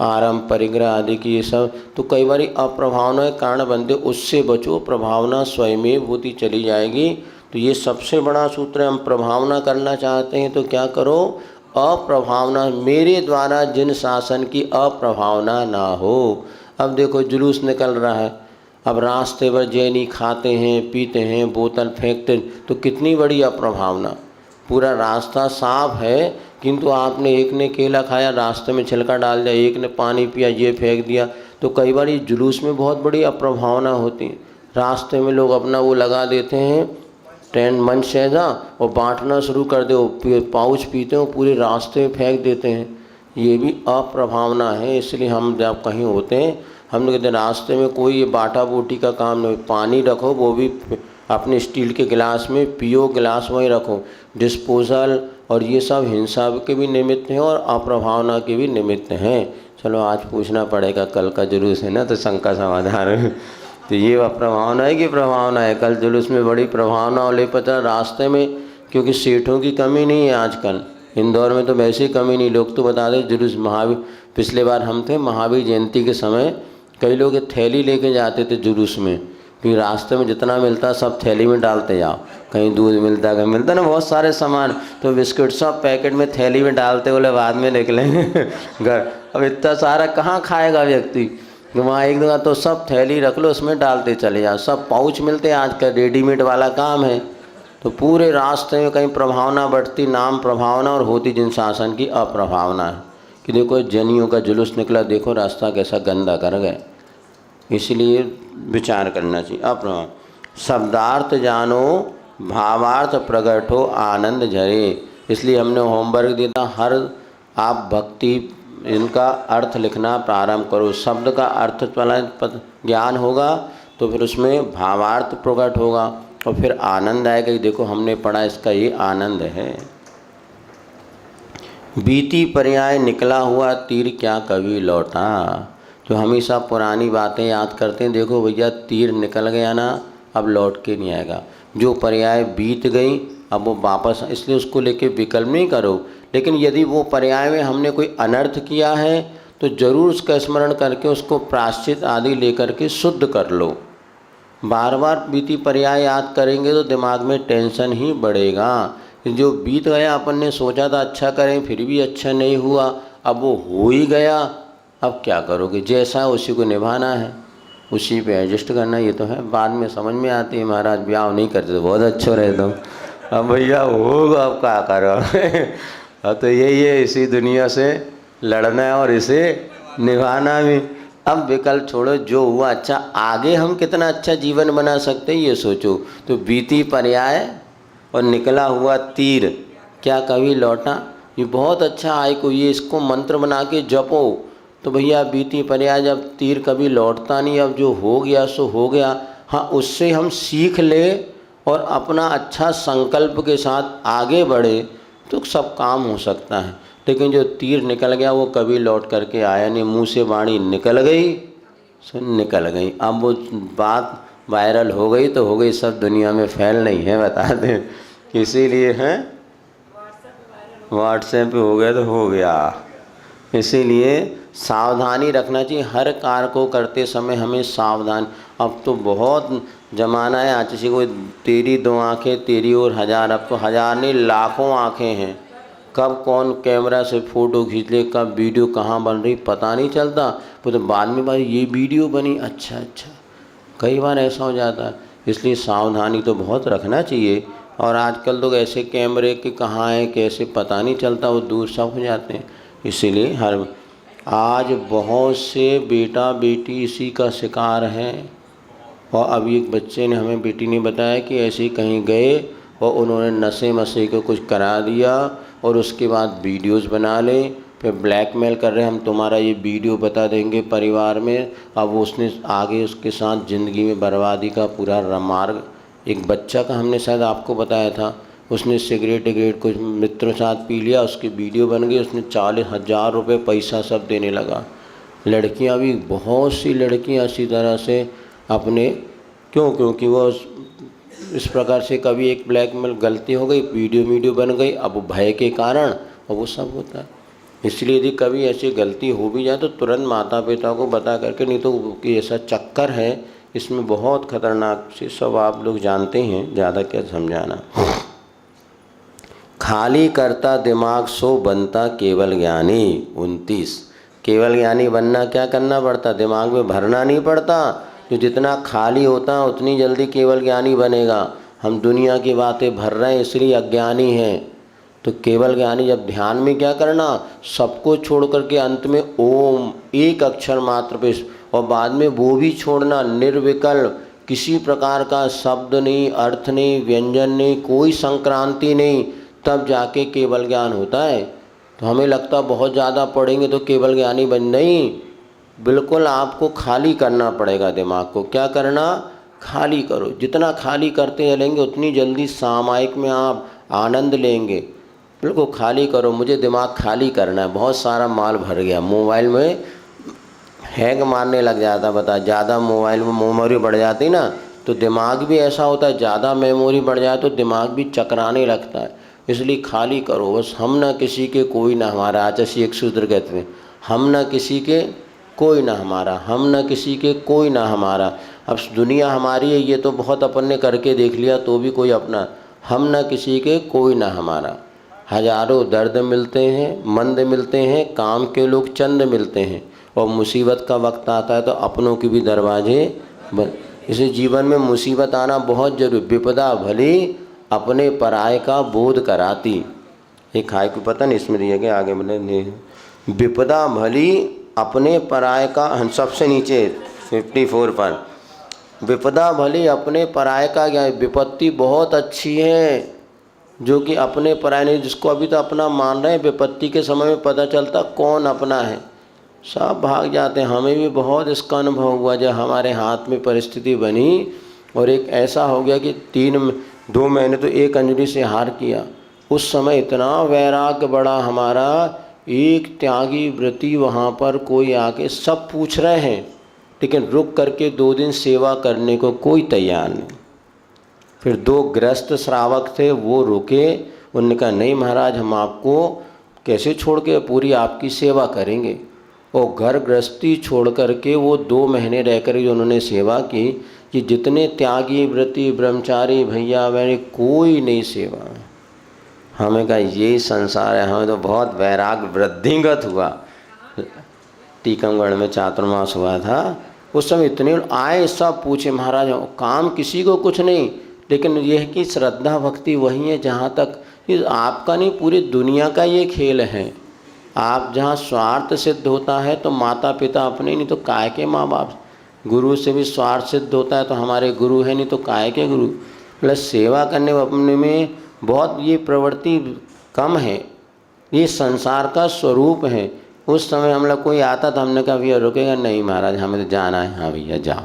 आरंभ परिग्रह आदि की ये सब तो कई बार अप्रभावना के कारण बनते, उससे बचो, प्रभावना स्वयं होती चली जाएगी। तो ये सबसे बड़ा सूत्र है। हम प्रभावना करना चाहते हैं तो क्या करो, अप्रभावना, मेरे द्वारा जिन शासन की अप्रभावना ना हो। अब देखो जुलूस निकल रहा है, अब रास्ते पर जैनी खाते हैं पीते हैं, बोतल फेंकते, तो कितनी बड़ी अप्रभावना। पूरा रास्ता साफ है, किंतु आपने, एक ने केला खाया रास्ते में छिलका डाल दिया, एक ने पानी पिया ये फेंक दिया। तो कई बार ये जुलूस में बहुत बड़ी अप्रभावना होती है। रास्ते में लोग अपना वो लगा देते हैं ट्रेन मन शहजा, और बांटना शुरू कर दो, पाउच पीते हो पूरे रास्ते में फेंक देते हैं। ये भी अप्रभावना है। इसलिए हम जब कहीं होते हैं, हम कहते हैं रास्ते में कोई ये बाटा बूटी का काम नहीं, पानी रखो, वो भी अपने स्टील के गिलास में पियो, गिलास वहीं रखो। डिस्पोजल और ये सब हिंसा के भी निमित्त हैं और अप्रभावना के भी निमित्त हैं। चलो आज पूछना पड़ेगा, कल का जुलूस है ना, तो शंका समाधान तो ये अप्रभावना है कि प्रभावना है? कल जुलूस में बड़ी प्रभावना और ले पता रास्ते में, क्योंकि सीटों की कमी नहीं है आजकल, इंदौर में तो वैसे ही कमी नहीं। लोग तो बता दें जुलूस महावीर, पिछले बार हम थे महावीर जयंती के समय, कई लोग थैली लेके जाते थे जुलूस में, क्योंकि रास्ते में जितना मिलता सब थैली में डालते जाओ। कहीं दूध मिलता, कहीं मिलता ना बहुत सारे सामान, तो बिस्किट सब पैकेट में थैली में डालते, बोले बाद में निकलेंगे घर। अब इतना सारा कहाँ खाएगा व्यक्ति, वहाँ एक जगह तो सब थैली रख लो, उसमें डालते चले जाओ। सब पाउच मिलते हैं, आज का रेडीमेड वाला काम है। तो पूरे रास्ते में कहीं प्रभावना बढ़ती, नाम प्रभावना, और होती जिन शासन की अप्रभावना है। कि देखो जैनियों का जुलूस निकला, देखो रास्ता कैसा गंदा कर गए। इसलिए विचार करना चाहिए। अप्रभाव, शब्दार्थ जानो भावार्थ प्रकट हो आनंद झरे। इसलिए हमने होमवर्क दिया था, हर आप भक्ति इनका अर्थ लिखना प्रारंभ करो। शब्द का अर्थ वाला ज्ञान होगा तो फिर उसमें भावार्थ प्रकट होगा, और फिर आनंद आएगा कि देखो हमने पढ़ा, इसका ये आनंद है। बीती पर्याय निकला हुआ तीर क्या कभी लौटा। जो हमेशा पुरानी बातें याद करते हैं, देखो भैया तीर निकल गया ना, अब लौट के नहीं आएगा। जो पर्याय बीत गई अब वो वापस, इसलिए उसको लेके विकल्प नहीं करो। लेकिन यदि वो पर्याय में हमने कोई अनर्थ किया है तो जरूर उसका स्मरण करके उसको प्रायश्चित आदि लेकर के शुद्ध कर लो। बार बार बीती पर्याय याद करेंगे तो दिमाग में टेंशन ही बढ़ेगा। जो बीत गया, अपन ने सोचा था अच्छा करें फिर भी अच्छा नहीं हुआ, अब वो हो ही गया, अब क्या करोगे? जैसा है उसी को निभाना है, उसी पे एडजस्ट करना। ये तो है, बाद में समझ में आती है, महाराज ब्याह नहीं करते तो बहुत अच्छा रहता। अब भैया होगा, अब क्या करो। अब तो यही है, इसी दुनिया से लड़ना है और इसे निभाना भी। अब विकल्प छोड़ो, जो हुआ अच्छा, आगे हम कितना अच्छा जीवन बना सकते हैं ये सोचो। तो बीती पर्याय और निकला हुआ तीर क्या कभी लौटा? ये बहुत अच्छा आय को, ये इसको मंत्र बना के जपो तो भैया बीती पर्याय, जब तीर कभी लौटता नहीं, अब जो हो गया सो हो गया। हाँ, उससे हम सीख ले और अपना अच्छा संकल्प के साथ आगे बढ़े तो सब काम हो सकता है। लेकिन जो तीर निकल गया वो कभी लौट करके आया नहीं, मुंह से वाणी निकल गई सो निकल गई। अब वो बात वायरल हो गई तो हो गई, सब दुनिया में फैल नहीं है, बता दें। इसीलिए है, व्हाट्सएप पे हो गया तो हो गया। इसीलिए सावधानी रखना चाहिए, हर कार्य को करते समय हमें सावधान। अब तो बहुत ज़माना है, आज किसी को तेरी दो आँखें तेरी और हज़ार, अब तो हज़ार नहीं लाखों आँखें हैं। कब कौन कैमरा से फ़ोटो खींच ले, कब वीडियो कहाँ बन रही पता नहीं चलता। तो बाद में भाई ये वीडियो बनी, अच्छा, कई बार ऐसा हो जाता है। इसलिए सावधानी तो बहुत रखना चाहिए। और आजकल लोग ऐसे कैमरे के कहाँ हैं कैसे पता नहीं चलता, वो दूर सब हो जाते हैं। इसीलिए आज बहुत से बेटा बेटी इसी का शिकार हैं। और अभी एक बच्चे ने, हमें बेटी ने बताया कि ऐसे ही कहीं गए और उन्होंने नशे मशे को कुछ करा दिया और उसके बाद वीडियोस बना ले, फिर ब्लैकमेल कर रहे हम तुम्हारा ये वीडियो बता देंगे परिवार में। अब उसने आगे उसके साथ ज़िंदगी में बर्बादी का पूरा मार्ग। एक बच्चा का हमने शायद आपको बताया था, उसने सिगरेट कुछ मित्रों के साथ पी लिया, उसकी वीडियो बन गई, उसने 40,000 रुपये पैसा सब देने लगा। लड़कियां भी, बहुत सी लड़कियां इसी तरह से अपने, क्योंकि वो इस प्रकार से कभी एक ब्लैकमेल गलती हो गई, वीडियो बन गई, अब भय के कारण और वो सब होता है। इसलिए यदि कभी ऐसी गलती हो भी जाए तो तुरंत माता पिता को बता करके, नहीं तो कि ऐसा चक्कर है इसमें बहुत खतरनाक से, सब आप लोग जानते हैं, ज़्यादा क्या समझाना। खाली करता दिमाग सो बनता केवल ज्ञानी। 29, केवल ज्ञानी बनना क्या करना पड़ता? दिमाग में भरना नहीं पड़ता। जो जितना खाली होता है उतनी जल्दी केवल ज्ञानी बनेगा। हम दुनिया की बातें भर रहे हैं इसलिए अज्ञानी हैं। तो केवल ज्ञानी जब ध्यान में क्या करना, सबको छोड़ करके अंत में ओम एक अक्षर मात्र पे, और बाद में वो भी छोड़ना, निर्विकल्प, किसी प्रकार का शब्द नहीं, अर्थ नहीं, व्यंजन नहीं, कोई संक्रांति नहीं, तब जाके केवल ज्ञान होता है। तो हमें लगता बहुत ज़्यादा पढ़ेंगे तो केवल ज्ञानी बन, नहीं, बिल्कुल आपको खाली करना पड़ेगा दिमाग को। क्या करना? खाली करो। जितना खाली करते चलेंगे उतनी जल्दी सामायिक में आप आनंद लेंगे। बिल्कुल खाली करो। मुझे दिमाग खाली करना है, बहुत सारा माल भर गया, मोबाइल में हैंग मारने लग जाता। बता, ज़्यादा मोबाइल में मेमोरी बढ़ जाती ना तो दिमाग भी ऐसा होता है, ज़्यादा मेमोरी बढ़ जाए तो दिमाग भी चकराने लगता है। इसलिए खाली करो बस। हम ना किसी के कोई ना हमारा, आचार्य एक सूत्र कहते हैं, हम ना किसी के कोई ना हमारा, हम ना किसी के कोई ना हमारा। अब दुनिया हमारी है ये तो बहुत अपन ने करके देख लिया तो भी कोई अपना, हम ना किसी के कोई ना हमारा। हजारों दर्द मिलते हैं, मंद मिलते हैं, काम के लोग चंद मिलते हैं, और मुसीबत का वक्त आता है तो अपनों के भी दरवाजे बंद। इसे जीवन में मुसीबत आना बहुत जरूरी। विपदा भली अपने पराये का बोध कराती। एक हाय को पता नहीं इसमें दिया गया, आगे बने, विपदा भली अपने पराये का, सबसे नीचे 54 पर, विपदा भली अपने पराये का ज्ञान। विपत्ति बहुत अच्छी है जो कि अपने पराये नहीं, जिसको अभी तो अपना मान रहे हैं, विपत्ति के समय में पता चलता कौन अपना है, सब भाग जाते हैं। हमें भी बहुत इसका अनुभव हुआ जब हमारे हाथ में परिस्थिति बनी और एक ऐसा हो गया कि 2 महीने तो एक अंजलि से हार किया। उस समय इतना वैराग्य बड़ा हमारा, एक त्यागी व्रती वहाँ पर कोई आके सब पूछ रहे हैं, लेकिन रुक करके 2 दिन सेवा करने को कोई तैयार नहीं। फिर 2 गृहस्थ श्रावक थे, वो रुके, उन्होंने कहा नहीं महाराज हम आपको कैसे छोड़ के, पूरी आपकी सेवा करेंगे। और घर गृहस्थी छोड़ करके वो 2 महीने रह कर जो उन्होंने सेवा की, कि जितने त्यागी व्रती ब्रह्मचारी भैया मैंने कोई नहीं सेवा। हमें कहा ये संसार है, हमें तो बहुत वैराग वृद्धिगत हुआ। टीकमगढ़ में चातुर्मास हुआ था, उस समय इतने आए, सब पूछे महाराज काम किसी को कुछ नहीं, लेकिन यह है कि श्रद्धा भक्ति वही है जहाँ तक ये आपका नहीं पूरी दुनिया का ये खेल है। आप जहाँ स्वार्थ सिद्ध होता है तो माता पिता अपने, नहीं तो काय के माँ बाप। गुरु से भी स्वार्थ सिद्ध होता है तो हमारे गुरु है, नहीं तो काय के गुरु। प्लस सेवा करने अपने में बहुत ये प्रवृत्ति कम है, ये संसार का स्वरूप है। उस समय हम लोग कोई आता था, हमने कहा भैया रुकेगा नहीं महाराज हमें तो जाना है। हाँ भैया जाओ।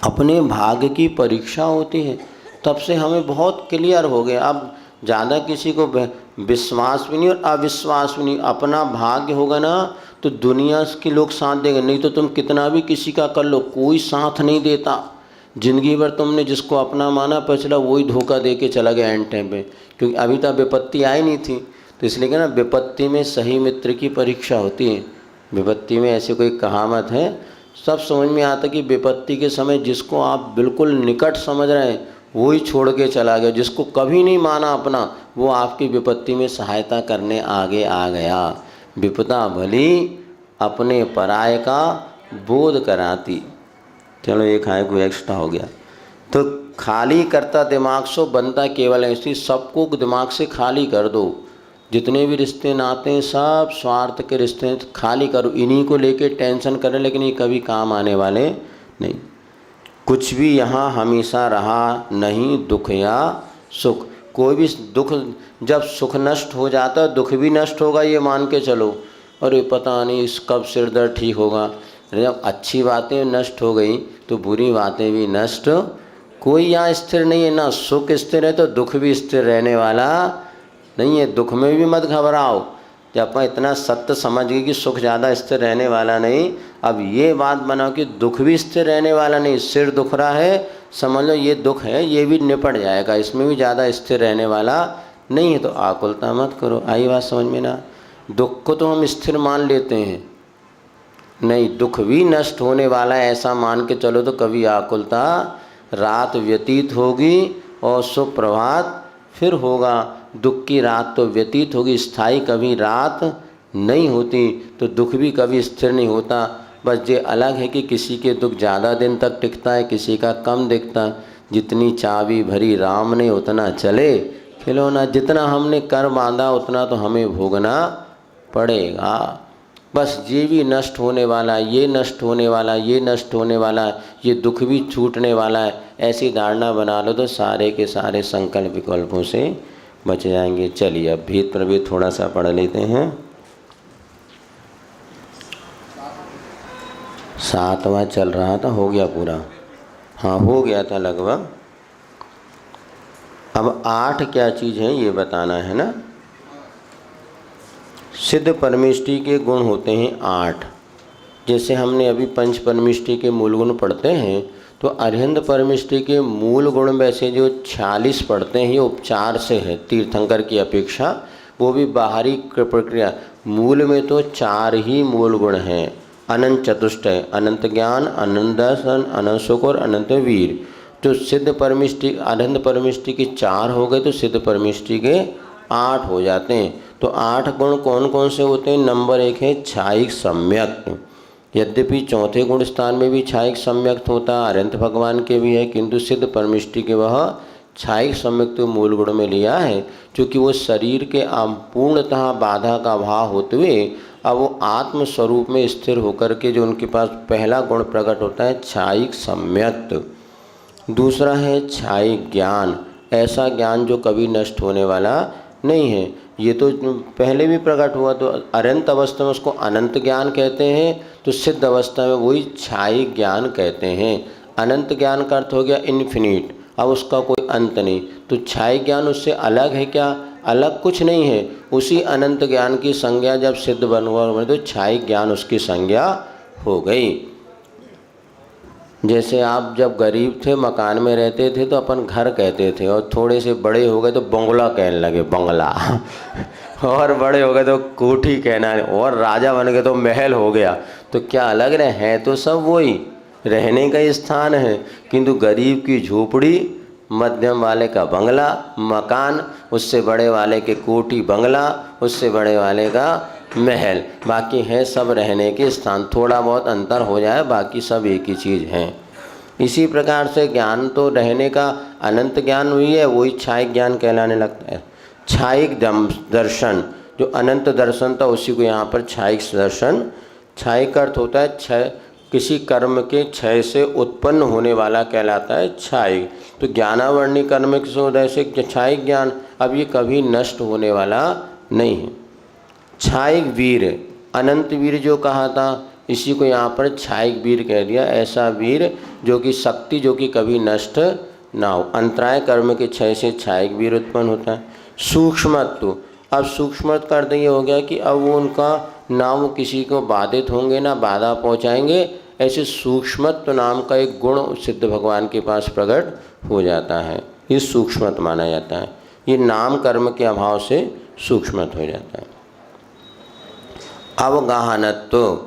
अपने भाग्य की परीक्षा होती है, तब से हमें बहुत क्लियर हो गया। अब ज़्यादा किसी को विश्वास भी नहीं और अविश्वास भी नहीं। अपना भाग्य होगा ना तो दुनिया के लोग साथ देंगे, नहीं तो तुम कितना भी किसी का कर लो कोई साथ नहीं देता। जिंदगी भर तुमने जिसको अपना माना पर चला वही धोखा दे के चला गया एंड टाइम पे, क्योंकि अभी तक विपत्ति आई नहीं थी। तो इसलिए ना विपत्ति में सही मित्र की परीक्षा होती है। विपत्ति में ऐसी कोई कहावत है, सब समझ में आता कि विपत्ति के समय जिसको आप बिल्कुल निकट समझ रहे हैं वही छोड़ के चला गया, जिसको कभी नहीं माना अपना वो आपकी विपत्ति में सहायता करने आगे आ गया। विपदा भली अपने पराये का बोध कराती। चलो एक है कोई एक्स्ट्रा हो गया। तो खाली करता दिमाग सो बनता केवल है, इसलिए सबको दिमाग से खाली कर दो। जितने भी रिश्ते नाते हैं सब स्वार्थ के रिश्ते हैं, खाली करो। इन्हीं को लेके टेंशन करें, लेकिन ये कभी काम आने वाले नहीं। कुछ भी यहाँ हमेशा रहा नहीं, दुख या सुख। कोई भी दुख, जब सुख नष्ट हो जाता है दुख भी नष्ट होगा, ये मान के चलो। और ये पता नहीं इस कब सिर दर्द ठीक होगा। जब अच्छी बातें नष्ट हो गई तो बुरी बातें भी नष्ट। कोई यहाँ स्थिर नहीं है, ना सुख स्थिर है तो दुख भी स्थिर रहने वाला नहीं है। दुख में भी मत घबराओ। जब अपन इतना सत्य समझ गए कि सुख ज़्यादा स्थिर रहने वाला नहीं, अब ये बात बनाओ कि दुख भी स्थिर रहने वाला नहीं। सिर दुख रहा है, समझ लो ये दुख है, ये भी निपट जाएगा, इसमें भी ज़्यादा स्थिर रहने वाला नहीं है। तो आकुलता मत करो। आई बात समझ में ना? दुख को तो हम स्थिर मान लेते हैं, नहीं दुख भी नष्ट होने वाला है ऐसा मान के चलो तो कभी आकुलता। रात व्यतीत होगी और सुप्रभात फिर होगा। दुख की रात तो व्यतीत होगी, स्थायी कभी रात नहीं होती। तो दुख भी कभी स्थिर नहीं होता। बस ये अलग है कि किसी के दुख ज़्यादा दिन तक टिकता है, किसी का कम दिखता। जितनी चाबी भरी राम ने उतना चले खिलौना। जितना हमने कर बांधा उतना तो हमें भोगना पड़ेगा। बस ये भी नष्ट होने वाला है, ये नष्ट होने वाला है, ये नष्ट होने वाला है, ये दुख भी छूटने वाला है। ऐसी धारणा बना लो तो सारे के सारे संकल्प विकल्पों से बच जाएंगे। चलिए अब भेद प्रभेद थोड़ा सा पढ़ लेते हैं। 7वां चल रहा था, हो गया पूरा? हाँ हो गया था लगभग। अब 8 क्या चीज़ है ये बताना है ना। सिद्ध परमेष्टि के गुण होते हैं 8। जैसे हमने अभी पंच परमेष्टि के मूल गुण पढ़ते हैं, तो अरिहंत परमेष्टि के मूल गुण वैसे जो 46 पढ़ते हैं ये उपचार से है तीर्थंकर की अपेक्षा। वो भी बाहरी प्रक्रिया। मूल में तो 4 ही मूल गुण हैं। अनंत चतुष्टय, अनंत ज्ञान, अनंत दर्शन, अनंत सुख और अनंत वीर। तो सिद्ध परमेष्टि अरिहंत परमेष्टि के 4 हो गए तो सिद्ध परमेष्टि के 8 हो जाते हैं। तो 8 गुण कौन कौन से होते हैं? नंबर 1 है छायिक सम्यक्त। यद्यपि चौथे गुण स्थान में भी छायिक सम्यक्त होता है, अरिहंत भगवान के भी है, किंतु सिद्ध परमेष्टि के वह छायिक सम्यक्त मूल गुण में लिया है। क्योंकि वो शरीर के पूर्णतः बाधा का भाव होते हुए अब वो आत्म स्वरूप में स्थिर होकर के जो उनके पास पहला गुण प्रकट होता है छायिक सम्यक्त। दूसरा है छायिक ज्ञान, ऐसा ज्ञान जो कभी नष्ट होने वाला नहीं है। ये तो पहले भी प्रकट हुआ। तो अनंत अवस्था में उसको अनंत ज्ञान कहते हैं, तो सिद्ध अवस्था में वही छायिक ज्ञान कहते हैं। अनंत ज्ञान का अर्थ हो गया इन्फिनिट, अब उसका कोई अंत नहीं। तो छायिक ज्ञान उससे अलग है क्या? अलग कुछ नहीं है। उसी अनंत ज्ञान की संज्ञा जब सिद्ध बन हुआ तो छायिक ज्ञान उसकी संज्ञा हो गई। जैसे आप जब गरीब थे, मकान में रहते थे तो अपन घर कहते थे, और थोड़े से बड़े हो गए तो बंगला कहने लगे, बंगला और बड़े हो गए तो कोठी कहना, और राजा बन गए तो महल हो गया। तो क्या अलग रहे हैं? तो सब वही। रहने का स्थान है, किंतु गरीब की झोपड़ी, मध्यम वाले का बंगला मकान, उससे बड़े वाले के कोठी बंगला, उससे बड़े वाले का महल, बाकी है सब रहने के स्थान। थोड़ा बहुत अंतर हो जाए, बाकी सब एक ही चीज़ है। इसी प्रकार से ज्ञान तो रहने का अनंत ज्ञान हुई है, वही छायिक ज्ञान कहलाने लगता है। छायिक दर्शन, जो अनंत दर्शन था उसी को यहाँ पर छायिक दर्शन। छायिक अर्थ होता है क्षय, किसी कर्म के क्षय से उत्पन्न होने वाला कहलाता है छायिक। तो ज्ञानावरणी कर्म के उदय से छायिक ज्ञान, अब ये कभी नष्ट होने वाला नहीं है। छायिक वीर, अनंत वीर जो कहा था, इसी को यहाँ पर छायिक वीर कह दिया। ऐसा वीर जो कि शक्ति जो कि कभी नष्ट ना हो। अंतराय कर्म के क्षय से छायिक वीर उत्पन्न होता है। सूक्ष्मत्व, अब सूक्ष्मत्व का अर्थ ये हो गया कि अब वो उनका ना वो किसी को बाधित होंगे ना बाधा पहुँचाएंगे। ऐसे सूक्ष्मत्व नाम का एक गुण सिद्ध भगवान के पास प्रकट हो जाता है, ये सूक्ष्मत्व माना जाता है। ये नाम कर्म के अभाव से सूक्ष्मत्व हो जाता है। अवगाहनत्व,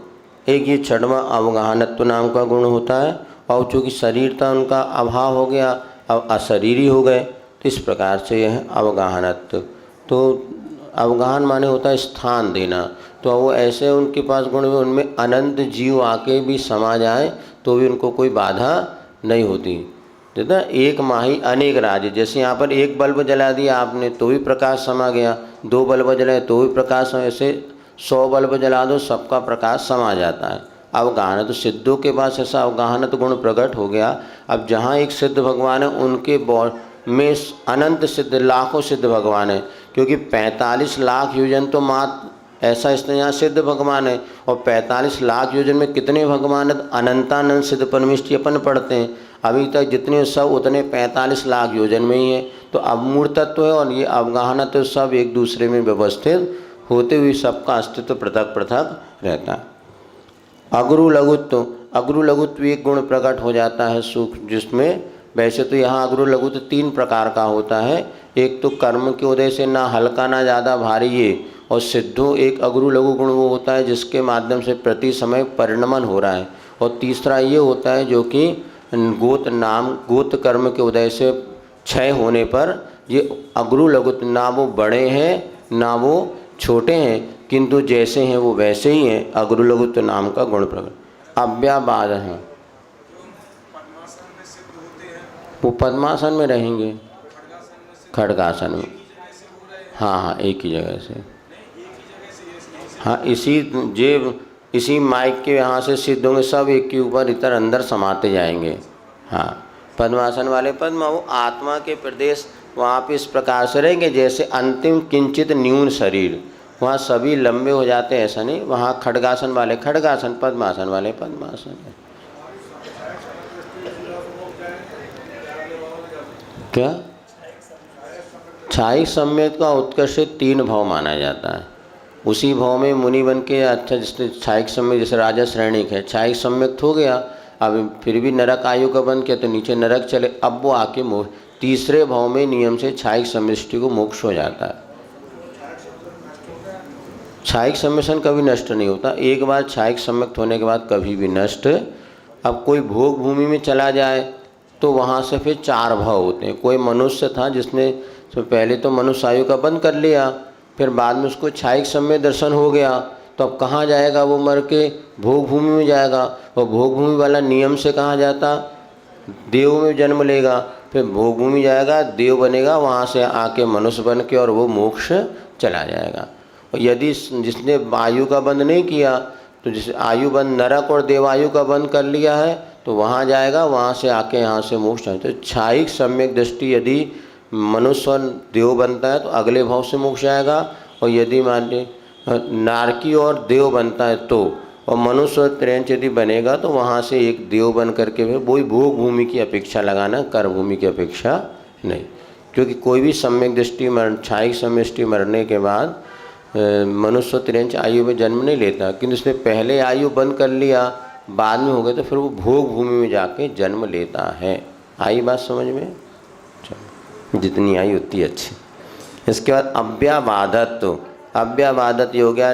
एक ये छठवां अवगाहनत्व नाम का गुण होता है। और चूँकि शरीर था उनका अभाव हो गया, अब अशरीरी हो गए, तो इस प्रकार से यह है अवगाहनत्व। तो अवगाहन माने होता है स्थान देना। तो वो ऐसे उनके पास गुण में, उनमें अनंत जीव आके भी समा जाए तो भी उनको कोई बाधा नहीं होती। देखा, एक माही अनेक राज्य, जैसे यहाँ पर एक बल्ब जला दिया आपने तो भी प्रकाश समा गया, 2 बल्ब जलाए तो भी प्रकाश, ऐसे 100 बल्ब जला दो सबका प्रकाश समा जाता है। अवगाहन, तो सिद्धों के पास ऐसा अवगाहनत गुण प्रकट हो गया। अब जहाँ एक सिद्ध भगवान है उनके में अनंत सिद्ध, लाखों सिद्ध भगवान है, क्योंकि 45 लाख योजन तो मात्र ऐसा इसलिए यहाँ सिद्ध भगवान है। और 45 लाख योजन में कितने भगवान है? अनंतानंद सिद्ध परमिष्टि अपन पढ़ते हैं, अभी तक जितने सब उतने 45 लाख योजन में ही है। तो अमूर्त तत्व है और ये अवगाहन तो सब एक दूसरे में व्यवस्थित होते हुए सबका अस्तित्व पृथक पृथक रहता है। अग्रु लघुत्व, अग्रु लघुत्व एक गुण प्रकट हो जाता है सूक्ष्म, जिसमें वैसे तो यहाँ अग्रु लघुत्व 3 प्रकार का होता है। एक तो कर्म के उदय से ना हल्का ना ज़्यादा भारी ये, और सिद्धो एक अग्रु लघु गुण वो होता है जिसके माध्यम से प्रति समय परिणमन हो रहा है। और तीसरा ये होता है जो कि गोत कर्म के उदय से क्षय होने पर ये अग्रु लघुत्व, ना वो बड़े हैं ना वो छोटे हैं, किंतु जैसे हैं वो वैसे ही हैं, अग्रु लघुत्व नाम का गुण प्रकट। अव्याबाद है, वो पद्मासन में रहेंगे, खड्गासन में, हाँ एक ही जगह से, हाँ इसी माइक के यहाँ से सिद्ध होंगे, सब एक के ऊपर इधर अंदर समाते जाएंगे। हाँ, पद्मासन वाले पद्मा वो आत्मा के प्रदेश वहाँ पे इस प्रकार से रहेंगे जैसे अंतिम किंचित न्यून शरीर, वहाँ सभी लंबे हो जाते हैं, ऐसा नहीं। वहाँ खड्गासन वाले खड्गासन, पद्मासन वाले पद्मासन। क्या छायिक सम्यक का उत्कर्षित 3 भाव माना जाता है। उसी भाव में मुनि बन के, अच्छा जिसने छायिक सम्यक, जैसे राजा श्रेणिक है, छायिक सम्यक हो गया, अब फिर भी नरक आयु का बन किया तो नीचे नरक चले, अब वो आके तीसरे भाव में नियम से छायिक समष्टि को मोक्ष हो जाता है। छायिक सम्मिश्रण कभी नष्ट नहीं होता, एक बार छायिक सम्यक्त होने के बाद कभी भी नष्ट। अब कोई भोग भूमि में चला जाए तो वहाँ से फिर 4 भाव होते हैं। कोई मनुष्य था जिसने तो पहले तो मनुष्य आयु का बंद कर लिया, फिर बाद में उसको छायिक सम्य दर्शन हो गया, तो अब कहाँ जाएगा वो? मर के भोग भूमि में जाएगा। और भोग भूमि वाला नियम से कहाँ जाता? देव में जन्म लेगा, फिर भोग भूमि जाएगा, देव बनेगा, वहाँ से आके मनुष्य बन के और वो मोक्ष चला जाएगा। और यदि जिसने आयु का बंद नहीं किया, तो जिस आयु बंद नरक और देवायु का बंद कर लिया है, तो वहाँ जाएगा, वहाँ से आके यहाँ से मोक्ष। तो छायिक सम्यक दृष्टि यदि मनुष्य और देव बनता है तो अगले भाव से मोक्ष आएगा, और यदि मान ली नारकी और देव बनता है तो, और मनुष्य और त्रेंच यदि बनेगा तो वहाँ से एक देव बन करके फिर वही भोग भूमि की अपेक्षा लगाना, कर भूमि की अपेक्षा नहीं। क्योंकि कोई भी सम्यक दृष्टि छायिक समष्टि मरने के बाद मनुष्य त्रेंच आयु में जन्म नहीं लेता, किंतु उसने पहले आयु बंद कर लिया, बाद में हो गए तो फिर वो भोग भूमि में जाके जन्म लेता है। आई बात समझ में? जितनी आई उतनी अच्छी। इसके बाद अव्याबाधत्व, अव्याबाधत हो गया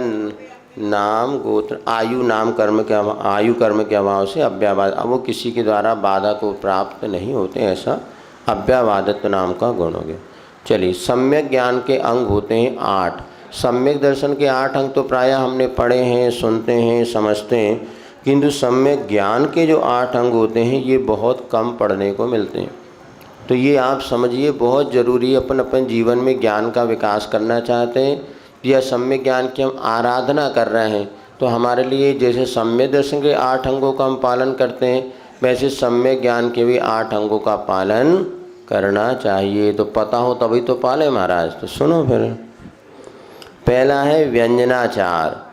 नाम गोत्र आयु नाम कर्म के आयु कर्म के अभाव से अव्यावाद, अब वो किसी के द्वारा बाधा को प्राप्त नहीं होते, ऐसा अव्यावादत्व नाम का गुण हो गया। चलिए, सम्यक ज्ञान के अंग होते हैं 8। सम्यक दर्शन के 8 अंग तो प्रायः हमने पढ़े हैं, सुनते हैं, समझते हैं, किंतु सम्यक ज्ञान के जो 8 अंग होते हैं ये बहुत कम पढ़ने को मिलते हैं। तो ये आप समझिए बहुत ज़रूरी है। अपन अपन जीवन में ज्ञान का विकास करना चाहते हैं या सम्यक ज्ञान की हम आराधना कर रहे हैं, तो हमारे लिए जैसे सम्यक दर्शन के 8 अंगों का हम पालन करते हैं, वैसे सम्यक ज्ञान के भी 8 अंगों का पालन करना चाहिए। तो पता हो तभी तो पाले महाराज। तो सुनो फिर, पहला है व्यंजनाचार,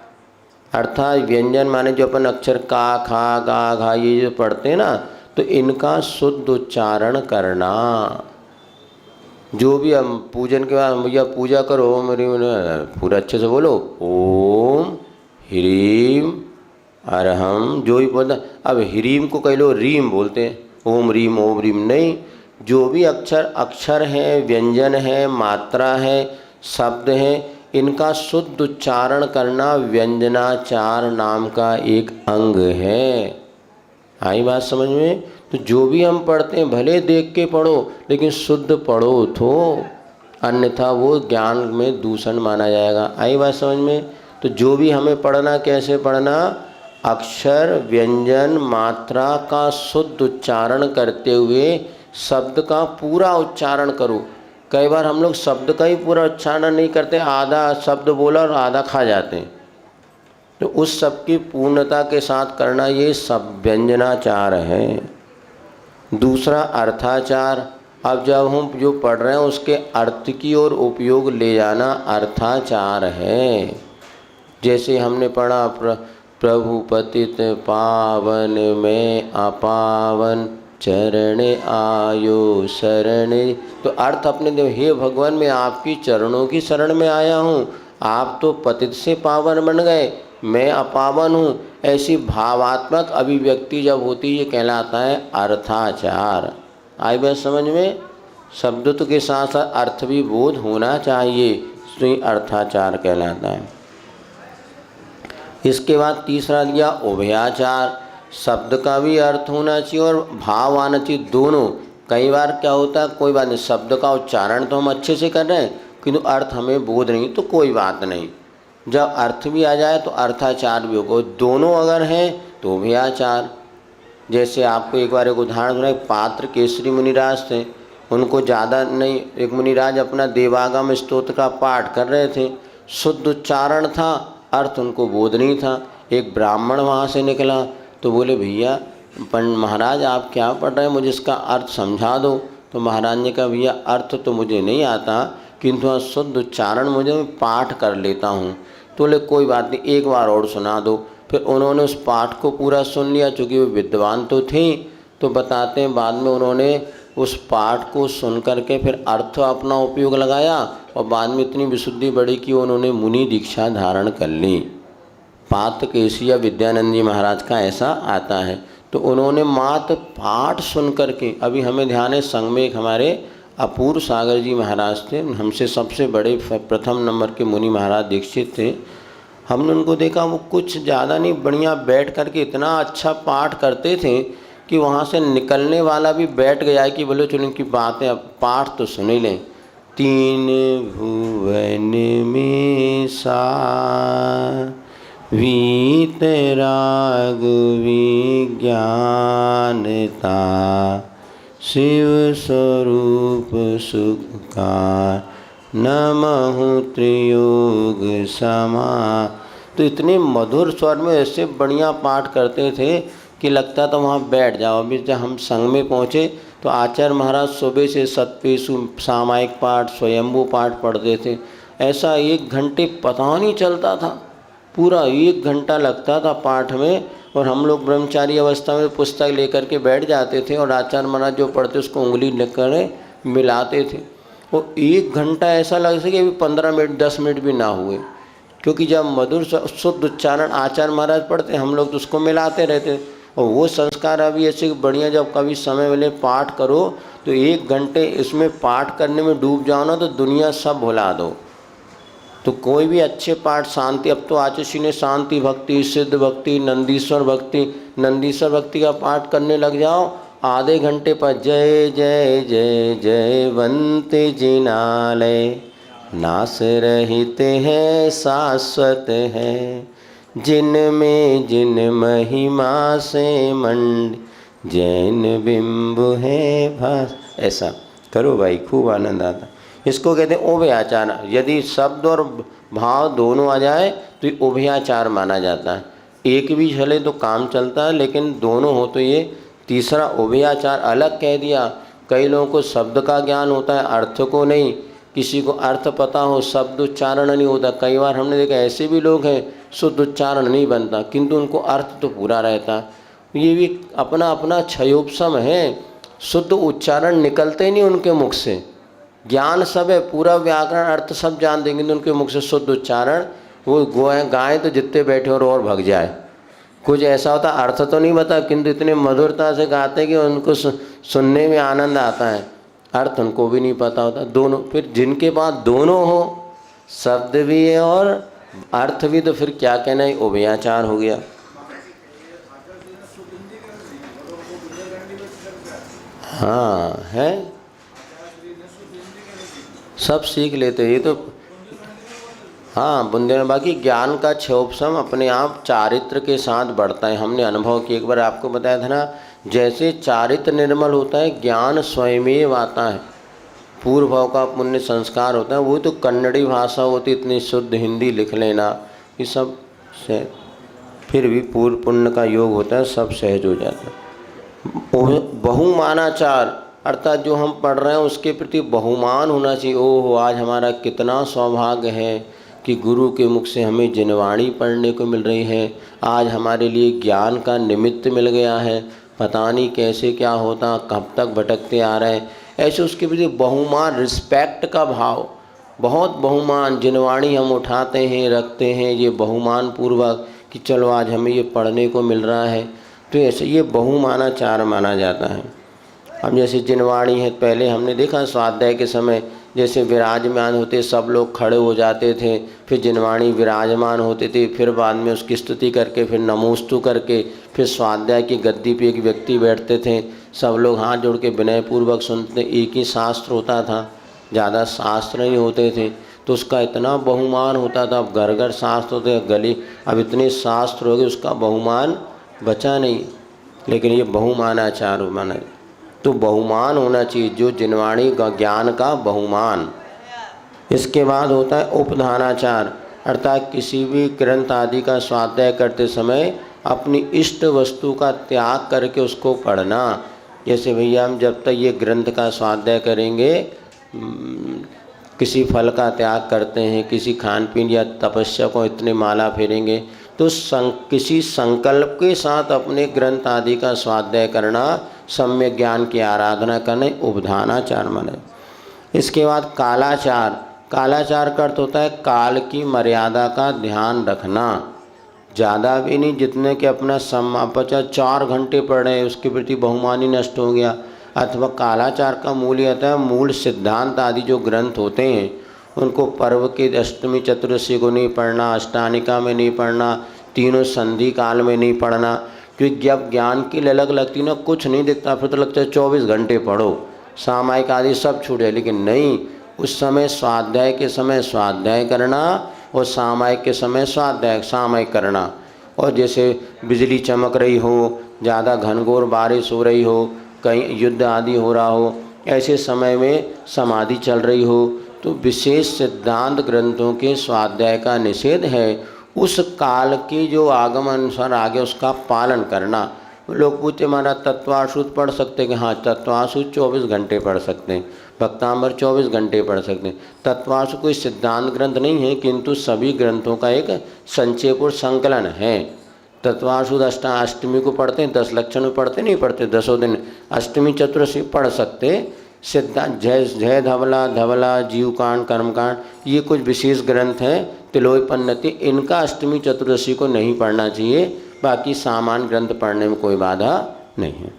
अर्थात व्यंजन माने जो अपन अक्षर का, खा, गा, घा ये जो पढ़ते हैं ना, तो इनका शुद्ध उच्चारण करना। जो भी हम पूजन के बाद भैया पूजा करो, ओम ह्रीम, पूरा अच्छे से बोलो, ओम ह्रीम अरहम, जो भी बोलता। अब ह्रीम को कह लो रीम बोलते हैं, ओम रीम नहीं। जो भी अक्षर है, व्यंजन है, मात्रा है, शब्द है, इनका शुद्ध उच्चारण करना व्यंजनाचार नाम का एक अंग है। आई बात समझ में? तो जो भी हम पढ़ते हैं भले देख के पढ़ो, लेकिन शुद्ध पढ़ो तो, अन्यथा वो ज्ञान में दूषण माना जाएगा। आई बात समझ में? तो जो भी हमें पढ़ना, कैसे पढ़ना, अक्षर, व्यंजन, मात्रा का शुद्ध उच्चारण करते हुए शब्द का पूरा उच्चारण करो। कई बार हम लोग शब्द का ही पूरा उच्चारण नहीं करते, आधा शब्द बोला और आधा खा जाते हैं। तो उस सब की पूर्णता के साथ करना, ये सब व्यंजनाचार है। दूसरा अर्थाचार, अब जब हम जो पढ़ रहे हैं उसके अर्थ की ओर उपयोग ले जाना अर्थाचार है। जैसे हमने पढ़ा प्रभु पतित पावन में अपावन चरण आयो शरण, तो अर्थ अपने देव, हे भगवान मैं आपकी चरणों की शरण में आया हूँ, आप तो पतित से पावन बन गए, मैं अपावन हूँ। ऐसी भावात्मक अभिव्यक्ति जब होती है ये कहलाता है अर्थाचार। आई बात समझ में? शब्द के साथ साथ अर्थ भी बोध होना चाहिए, तो ये अर्थाचार कहलाता है। इसके बाद तीसरा दिया उभयाचार, शब्द का भी अर्थ होना चाहिए और भाव आना चाहिए, दोनों। कई बार क्या होता है, कोई बात नहीं, शब्द का उच्चारण तो हम अच्छे से कर रहे हैं किंतु अर्थ हमें बोध नहीं, तो कोई बात नहीं, जब अर्थ भी आ जाए तो अर्थाचार भी होगा। दोनों अगर हैं तो उभयाचार। जैसे आपको एक बार एक उदाहरण दूँ, पात्र केसरी मुनिराज थे, उनको ज़्यादा नहीं, एक मुनिराज अपना देवागम स्तोत्र का पाठ कर रहे थे, शुद्ध उच्चारण था, अर्थ उनको बोध नहीं था। एक ब्राह्मण वहाँ से निकला तो बोले भैया महाराज आप क्या पढ़ रहे हैं, मुझे इसका अर्थ समझा दो। तो महाराज ने कहा भैया अर्थ तो मुझे नहीं आता, किंतु शुद्ध उच्चारण मुझे पाठ कर लेता हूँ। तो बोले कोई बात नहीं, एक बार और सुना दो। फिर उन्होंने उस पाठ को पूरा सुन लिया, चूँकि वो विद्वान तो थे। तो बताते हैं बाद में उन्होंने उस पाठ को सुन करके फिर अर्थ अपना उपयोग लगाया और बाद में इतनी विशुद्धि बढ़ी कि उन्होंने मुनि दीक्षा धारण कर ली। पात्र केसिया विद्यानंद जी महाराज का ऐसा आता है। तो उन्होंने मात्र पाठ सुन करके, अभी हमें ध्यान है संघ में एक हमारे अपूर्व सागर जी महाराज थे, हमसे सबसे बड़े प्रथम नंबर के मुनि महाराज दीक्षित थे। हमने उनको देखा, वो कुछ ज़्यादा नहीं, बढ़िया बैठ करके इतना अच्छा पाठ करते थे कि वहाँ से निकलने वाला भी बैठ गया कि बोले चलो इनकी बातें, अब पाठ तो सुन ही लें। तीन भुवन में सार वीतराग विज्ञानता, शिव स्वरूप सुखकार नमहु त्रियोग समा। तो इतने मधुर स्वर में ऐसे बढ़िया पाठ करते थे कि लगता था वहाँ बैठ जाओ। अभी जब हम संघ में पहुँचे तो आचार्य महाराज सुबह से सतपेशु सामायिक पाठ, स्वयंभू पाठ पढ़ते थे। ऐसा 1 घंटे पता नहीं चलता था, पूरा 1 घंटा लगता था पाठ में। और हम लोग ब्रह्मचारी अवस्था में पुस्तक लेकर के बैठ जाते थे और आचार्य महाराज जो पढ़ते उसको उंगली लेकर मिलाते थे। और 1 घंटा ऐसा लग सके अभी 15 मिनट 10 मिनट भी ना हुए, क्योंकि जब मधुर शुद्ध उच्चारण आचार्य महाराज पढ़ते हम लोग तो उसको मिलाते रहते। और वो संस्कार अभी ऐसे बढ़िया, जब कभी समय मिले पाठ करो तो 1 घंटे इसमें पाठ करने में डूब जाओ ना तो दुनिया सब भुला दो। तो कोई भी अच्छे पाठ शांति, अब तो आचार्य ने शांति भक्ति, सिद्ध भक्ति, नंदीश्वर भक्ति का पाठ करने लग जाओ, आधे घंटे पर जय जय जय जयवंत जिनालय, नास रहित है शाश्वत है, जिनमें जिन महिमा से मंड, जैन बिंब है भास। ऐसा करो भाई, खूब आनंद आता। इसको कहते हैं उभयाचार। यदि शब्द और भाव दोनों आ जाए तो ये उभयाचार माना जाता है। एक भी चले तो काम चलता है, लेकिन दोनों हो तो ये तीसरा उभयाचार। अलग कह दिया। कई लोगों को शब्द का ज्ञान होता है, अर्थ को नहीं। किसी को अर्थ पता हो, शब्द उच्चारण नहीं होता। कई बार हमने देखा ऐसे भी लोग हैं शुद्ध उच्चारण नहीं बनता, किंतु उनको अर्थ तो पूरा रहता। ये भी अपना अपना क्षयोपशम है। शुद्ध उच्चारण निकलते नहीं उनके मुख से। ज्ञान सब है, पूरा व्याकरण अर्थ सब जान देंगे तो उनके मुख से शुद्ध उच्चारण, वो गाएं तो जितने बैठे और भग जाए। कुछ ऐसा होता अर्थ तो नहीं बता, किंतु इतने मधुरता से गाते कि उनको सुनने में आनंद आता है। अर्थ उनको भी नहीं पता होता। दोनों, फिर जिनके पास दोनों हो, शब्द भी है और अर्थ भी, तो फिर क्या कहना है, उभयाचार हो गया। हाँ है, सब सीख लेते ये तो। हाँ बुंदे, बाकी ज्ञान का क्षयोपशम अपने आप चारित्र के साथ बढ़ता है। हमने अनुभव किया, एक बार आपको बताया था ना, जैसे चारित्र निर्मल होता है, ज्ञान स्वयमेव आता है। पूर्व भाव का पुण्य संस्कार होता है, वो तो कन्नड़ी भाषा होती, इतनी शुद्ध हिंदी लिख लेना, ये सब से फिर भी पूर्व पुण्य का योग होता है, सब सहज हो जाता है। बहुमानाचार अर्थात जो हम पढ़ रहे हैं उसके प्रति बहुमान होना चाहिए। ओह, आज हमारा कितना सौभाग्य है कि गुरु के मुख से हमें जिनवाणी पढ़ने को मिल रही है। आज हमारे लिए ज्ञान का निमित्त मिल गया है। पता नहीं कैसे क्या होता, कब तक भटकते आ रहे हैं। ऐसे उसके प्रति बहुमान, रिस्पेक्ट का भाव, बहुत बहुमान, जिनवाणी हम उठाते हैं, रखते हैं, ये बहुमान पूर्वक कि चलो आज हमें ये पढ़ने को मिल रहा है। तो ऐसे ये बहुमानाचार माना जाता है। अब जैसे जिनवाणी है, पहले हमने देखा स्वाध्याय के समय जैसे विराजमान होते सब लोग खड़े हो जाते थे, फिर जिनवाणी विराजमान होते थे, फिर बाद में उसकी स्तुति करके, फिर नमोस्तु करके, फिर स्वाध्याय की गद्दी पे एक व्यक्ति बैठते थे, सब लोग हाथ जोड़ के विनयपूर्वक सुनते। एक ही शास्त्र होता था, ज़्यादा शास्त्र नहीं होते थे, तो उसका इतना बहुमान होता था। अब घर घर शास्त्र होते, गली अब इतने शास्त्र हो गए, उसका बहुमान बचा नहीं। लेकिन ये बहुमानाचार माना, तो बहुमान होना चाहिए, जो जिनवाणी का ज्ञान का बहुमान। इसके बाद होता है उपधानाचार, अर्थात किसी भी ग्रंथ आदि का स्वाध्याय करते समय अपनी इष्ट वस्तु का त्याग करके उसको पढ़ना। जैसे भैया हम जब तक ये ग्रंथ का स्वाध्याय करेंगे, किसी फल का त्याग करते हैं, किसी खान पीन या तपस्या को इतने माला फेरेंगे, तो किसी संकल्प के साथ अपने ग्रंथ आदि का स्वाध्याय करना, सम्यक ज्ञान की आराधना करने, उपधानाचार माने। इसके बाद कालाचार। कालाचार का अर्थ होता है काल की मर्यादा का ध्यान रखना। ज़्यादा भी नहीं, जितने कि अपना समापचा 4 घंटे पढ़ रहे हैं उसके प्रति बहुमानी नष्ट हो गया। अथवा कालाचार का मूल ये होता है, मूल सिद्धांत आदि जो ग्रंथ होते हैं उनको पर्व के अष्टमी चतुर्दशी को नहीं पढ़ना, अष्टानिका में नहीं पढ़ना, तीनों संधि काल में नहीं पढ़ना। क्योंकि जब ज्ञान की ललक लगती ना, कुछ नहीं दिखता, फिर तो लगता है 24 घंटे पढ़ो, सामायिक आदि सब छूट जाए। लेकिन नहीं, उस समय स्वाध्याय के समय स्वाध्याय करना और सामायिक के समय स्वाध्याय सामायिक करना। और जैसे बिजली चमक रही हो, ज़्यादा घनघोर बारिश हो रही हो, कहीं युद्ध आदि हो रहा हो, ऐसे समय में समाधि चल रही हो, तो विशेष सिद्धांत ग्रंथों के स्वाध्याय का निषेध है। उस काल की जो आगम अनुसार आगे उसका पालन करना। लोग पूछते हमारा तत्वाशुद्ध पढ़ सकते हैं कि हाँ, तत्वाशुद्ध 24 घंटे पढ़ सकते हैं, भक्तांबर 24 घंटे पढ़ सकते हैं। तत्वाशुद्ध कोई सिद्धांत ग्रंथ नहीं है, किंतु सभी ग्रंथों का एक संक्षेप और संकलन है। तत्वाशुद्ध अष्टमी को पढ़ते हैं, 10 लक्षण में पढ़ते नहीं पढ़ते, 10 दिन अष्टमी चतुर्दशी पढ़ सकते। सिद्धांत जय धवला धवला, जीवकांड, कर्मकांड, ये कुछ विशेष ग्रंथ हैं, तिलोय पन्नति, इनका अष्टमी चतुर्दशी को नहीं पढ़ना चाहिए। बाकी सामान्य ग्रंथ पढ़ने में कोई बाधा नहीं है।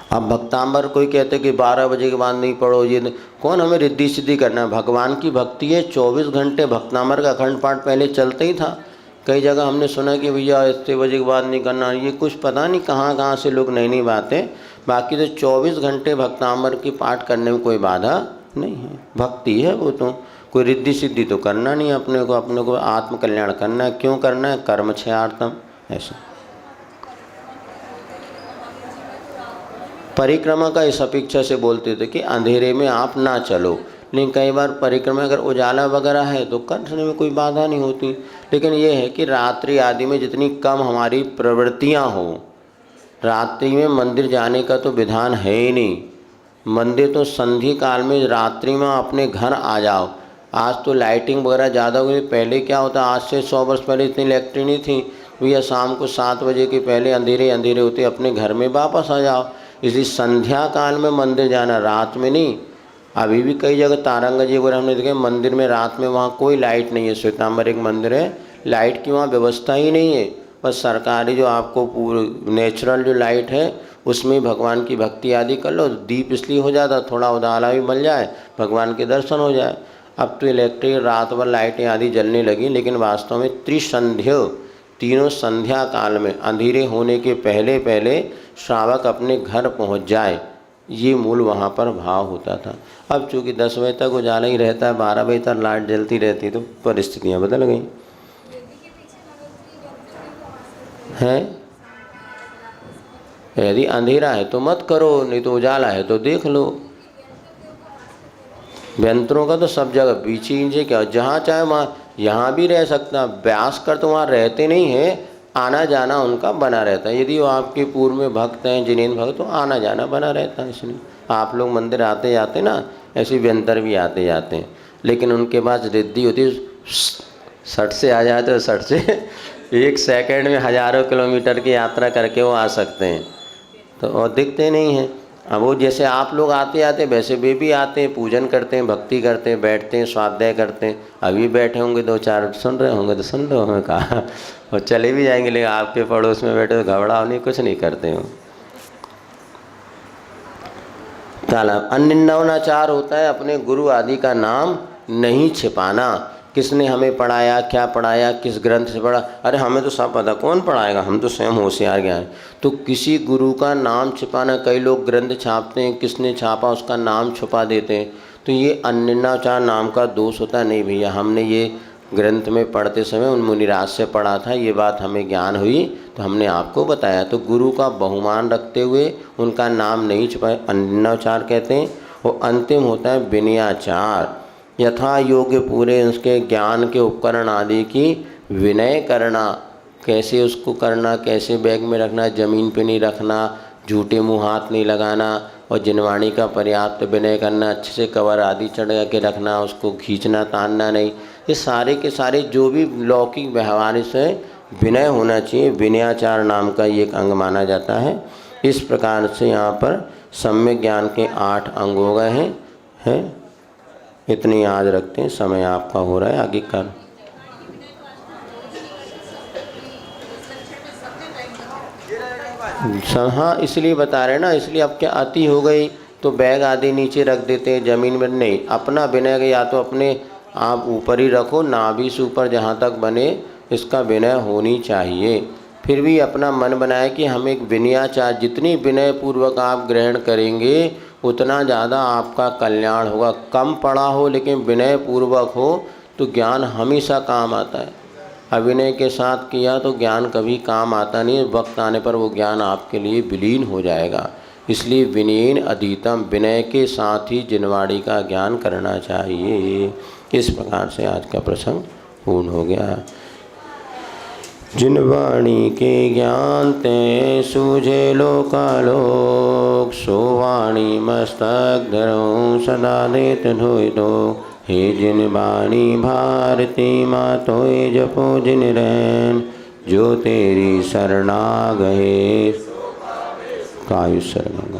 अब भक्तांबर कोई कहते कि 12 बजे के बाद नहीं पढ़ो, ये कौन हमें रिद्धि सिद्धि करना है। भगवान की भक्ति है, 24 घंटे भक्तांबर का अखंड पाठ पहले चलते ही था। कई जगह हमने सुना कि भैया इतने बजे के बाद नहीं करना, ये कुछ पता नहीं कहाँ कहाँ से लोग नई नई बातें। बाकी तो 24 घंटे भक्तांबर की पाठ करने में कोई बाधा नहीं है, भक्ति है वो। तो कोई रिद्धि सिद्धि तो करना नहीं अपने को आत्मकल्याण करना है। क्यों करना है? कर्म क्षयार्थम। ऐसा परिक्रमा का इस अपेक्षा से बोलते थे कि अंधेरे में आप ना चलो, लेकिन कई बार परिक्रमा अगर उजाला वगैरह है तो करने में कोई बाधा नहीं होती। लेकिन ये है कि रात्रि आदि में जितनी कम हमारी प्रवृत्तियाँ हो, रात्रि में मंदिर जाने का तो विधान है ही नहीं। मंदिर तो संधि काल में, रात्रि में अपने घर आ जाओ। आज तो लाइटिंग वगैरह ज़्यादा हो गई, पहले क्या होता, आज से 100 वर्ष पहले इतनी इलेक्ट्रिक नहीं थी भैया, शाम को 7 बजे के पहले अंधेरे अंधेरे होते अपने घर में वापस आ जाओ। इसलिए संध्या काल में मंदिर जाना, रात में नहीं। अभी भी कई जगह तारंगा जी वगैरह हमने देखे मंदिर में रात में वहाँ कोई लाइट नहीं है। श्वेतांबर एक मंदिर है, लाइट की वहाँ व्यवस्था ही नहीं है। बस सरकारी जो आपको पूरे नेचुरल जो लाइट है उसमें भगवान की भक्ति आदि कर लो। दीप इसलिए हो जाता थोड़ा उजाला भी मिल जाए, भगवान के दर्शन हो जाए। अब तो इलेक्ट्रिक रात भर लाइटें आदि जलने लगी, लेकिन वास्तव में त्रिसंध्या, तीनों संध्या काल में अंधेरे होने के पहले पहले श्रावक अपने घर पहुंच जाए, ये मूल वहाँ पर भाव होता था। अब चूँकि 10 बजे तक उजाला ही रहता है, 12 बजे तक लाइट जलती रहती, तो परिस्थितियाँ बदल गई हैं। यदि अंधेरा है तो मत करो, नहीं तो उजाला है तो देख लो। यंत्रों का तो सब जगह पीछे नीचे क्या, जहाँ चाहे वहाँ, यहाँ भी रह सकता। व्यास कर तो वहाँ रहते नहीं हैं, आना जाना उनका बना रहता है। यदि वो आपके पूर्व में भक्त हैं, जिनेन्द्र भक्त, तो आना जाना बना रहता है। इसलिए आप लोग मंदिर आते जाते ना, ऐसे व्यंतर भी आते जाते हैं, लेकिन उनके पास रिद्धि होती है, सट से आ जाते हैं, सट से 1 सेकंड में हज़ारों किलोमीटर की यात्रा करके वो आ सकते हैं, तो और दिखते नहीं हैं। अब वो जैसे आप लोग आते आते वैसे वे भी आते हैं, पूजन करते हैं, भक्ति करते हैं, बैठते हैं, स्वाध्याय करते हैं। अभी बैठे होंगे 2-4 सुन रहे होंगे तो सुन रहे होंगे कहा, और चले भी जाएंगे, लेकिन आपके पड़ोस में बैठे तो घबराओ नहीं, कुछ नहीं करते हो। तालाब अनिंदनाचार होता है अपने गुरु आदि का नाम नहीं छिपाना। किसने हमें पढ़ाया, क्या पढ़ाया, किस ग्रंथ से पढ़ा, अरे हमें तो सब पता, कौन पढ़ाएगा, हम तो स्वयं होशियार ज्ञान। तो किसी गुरु का नाम छिपाना, कई लोग ग्रंथ छापते हैं, किसने छापा उसका नाम छुपा देते हैं, तो ये अनिंदनाचार नाम का दोष होता है। नहीं भैया, हमने ये ग्रंथ में पढ़ते समय उन मुनिराज से पढ़ा था, ये बात हमें ज्ञान हुई तो हमने आपको बताया। तो गुरु का बहुमान रखते हुए उनका नाम नहीं छुपाए, अनिंदनाचार कहते हैं। और अंतिम होता है विनयाचार, यथा योग्य पूरे उसके ज्ञान के उपकरण आदि की विनय करना। कैसे उसको करना, कैसे बैग में रखना, ज़मीन पे नहीं रखना, झूठे मुँह हाथ नहीं लगाना, और जिनवाणी का पर्याप्त विनय करना, अच्छे से कवर आदि चढ़ा के रखना, उसको खींचना तानना नहीं। ये सारे के सारे जो भी लौकिक व्यवहार से विनय होना चाहिए, विनयाचार नाम का ये एक अंग माना जाता है। इस प्रकार से यहाँ पर सम्यक ज्ञान के 8 अंग हो गए हैं। इतनी याद रखते हैं, समय आपका हो रहा है, आगे कर। हाँ, इसलिए बता रहे ना, इसलिए अब क्या अति हो गई तो बैग आदि नीचे रख देते हैं, ज़मीन में नहीं। अपना विनय या तो अपने आप ऊपर ही रखो, नाभि से ऊपर जहाँ तक बने इसका विनय होनी चाहिए। फिर भी अपना मन बनाए कि हम एक विनयाचार, जितनी विनय पूर्वक आप ग्रहण करेंगे उतना ज़्यादा आपका कल्याण होगा। कम पढ़ा हो लेकिन विनय पूर्वक हो तो ज्ञान हमेशा काम आता है। अविनय के साथ किया तो ज्ञान कभी काम आता नहीं, वक्त आने पर वो ज्ञान आपके लिए विलीन हो जाएगा। इसलिए विनयेन अधीतम, विनय के साथ ही जिनवाणी का ज्ञान करना चाहिए। इस प्रकार से आज का प्रसंग पूर्ण हो गया। जिनवाणी के ज्ञान ते सूझे लोकालोक, सो वाणी मस्तक धरो सदा देत धोय दो। हे जिनवाणी भारती माँ तोय जपो जिन रैन, जो तेरी शरणा गए कायु शरण।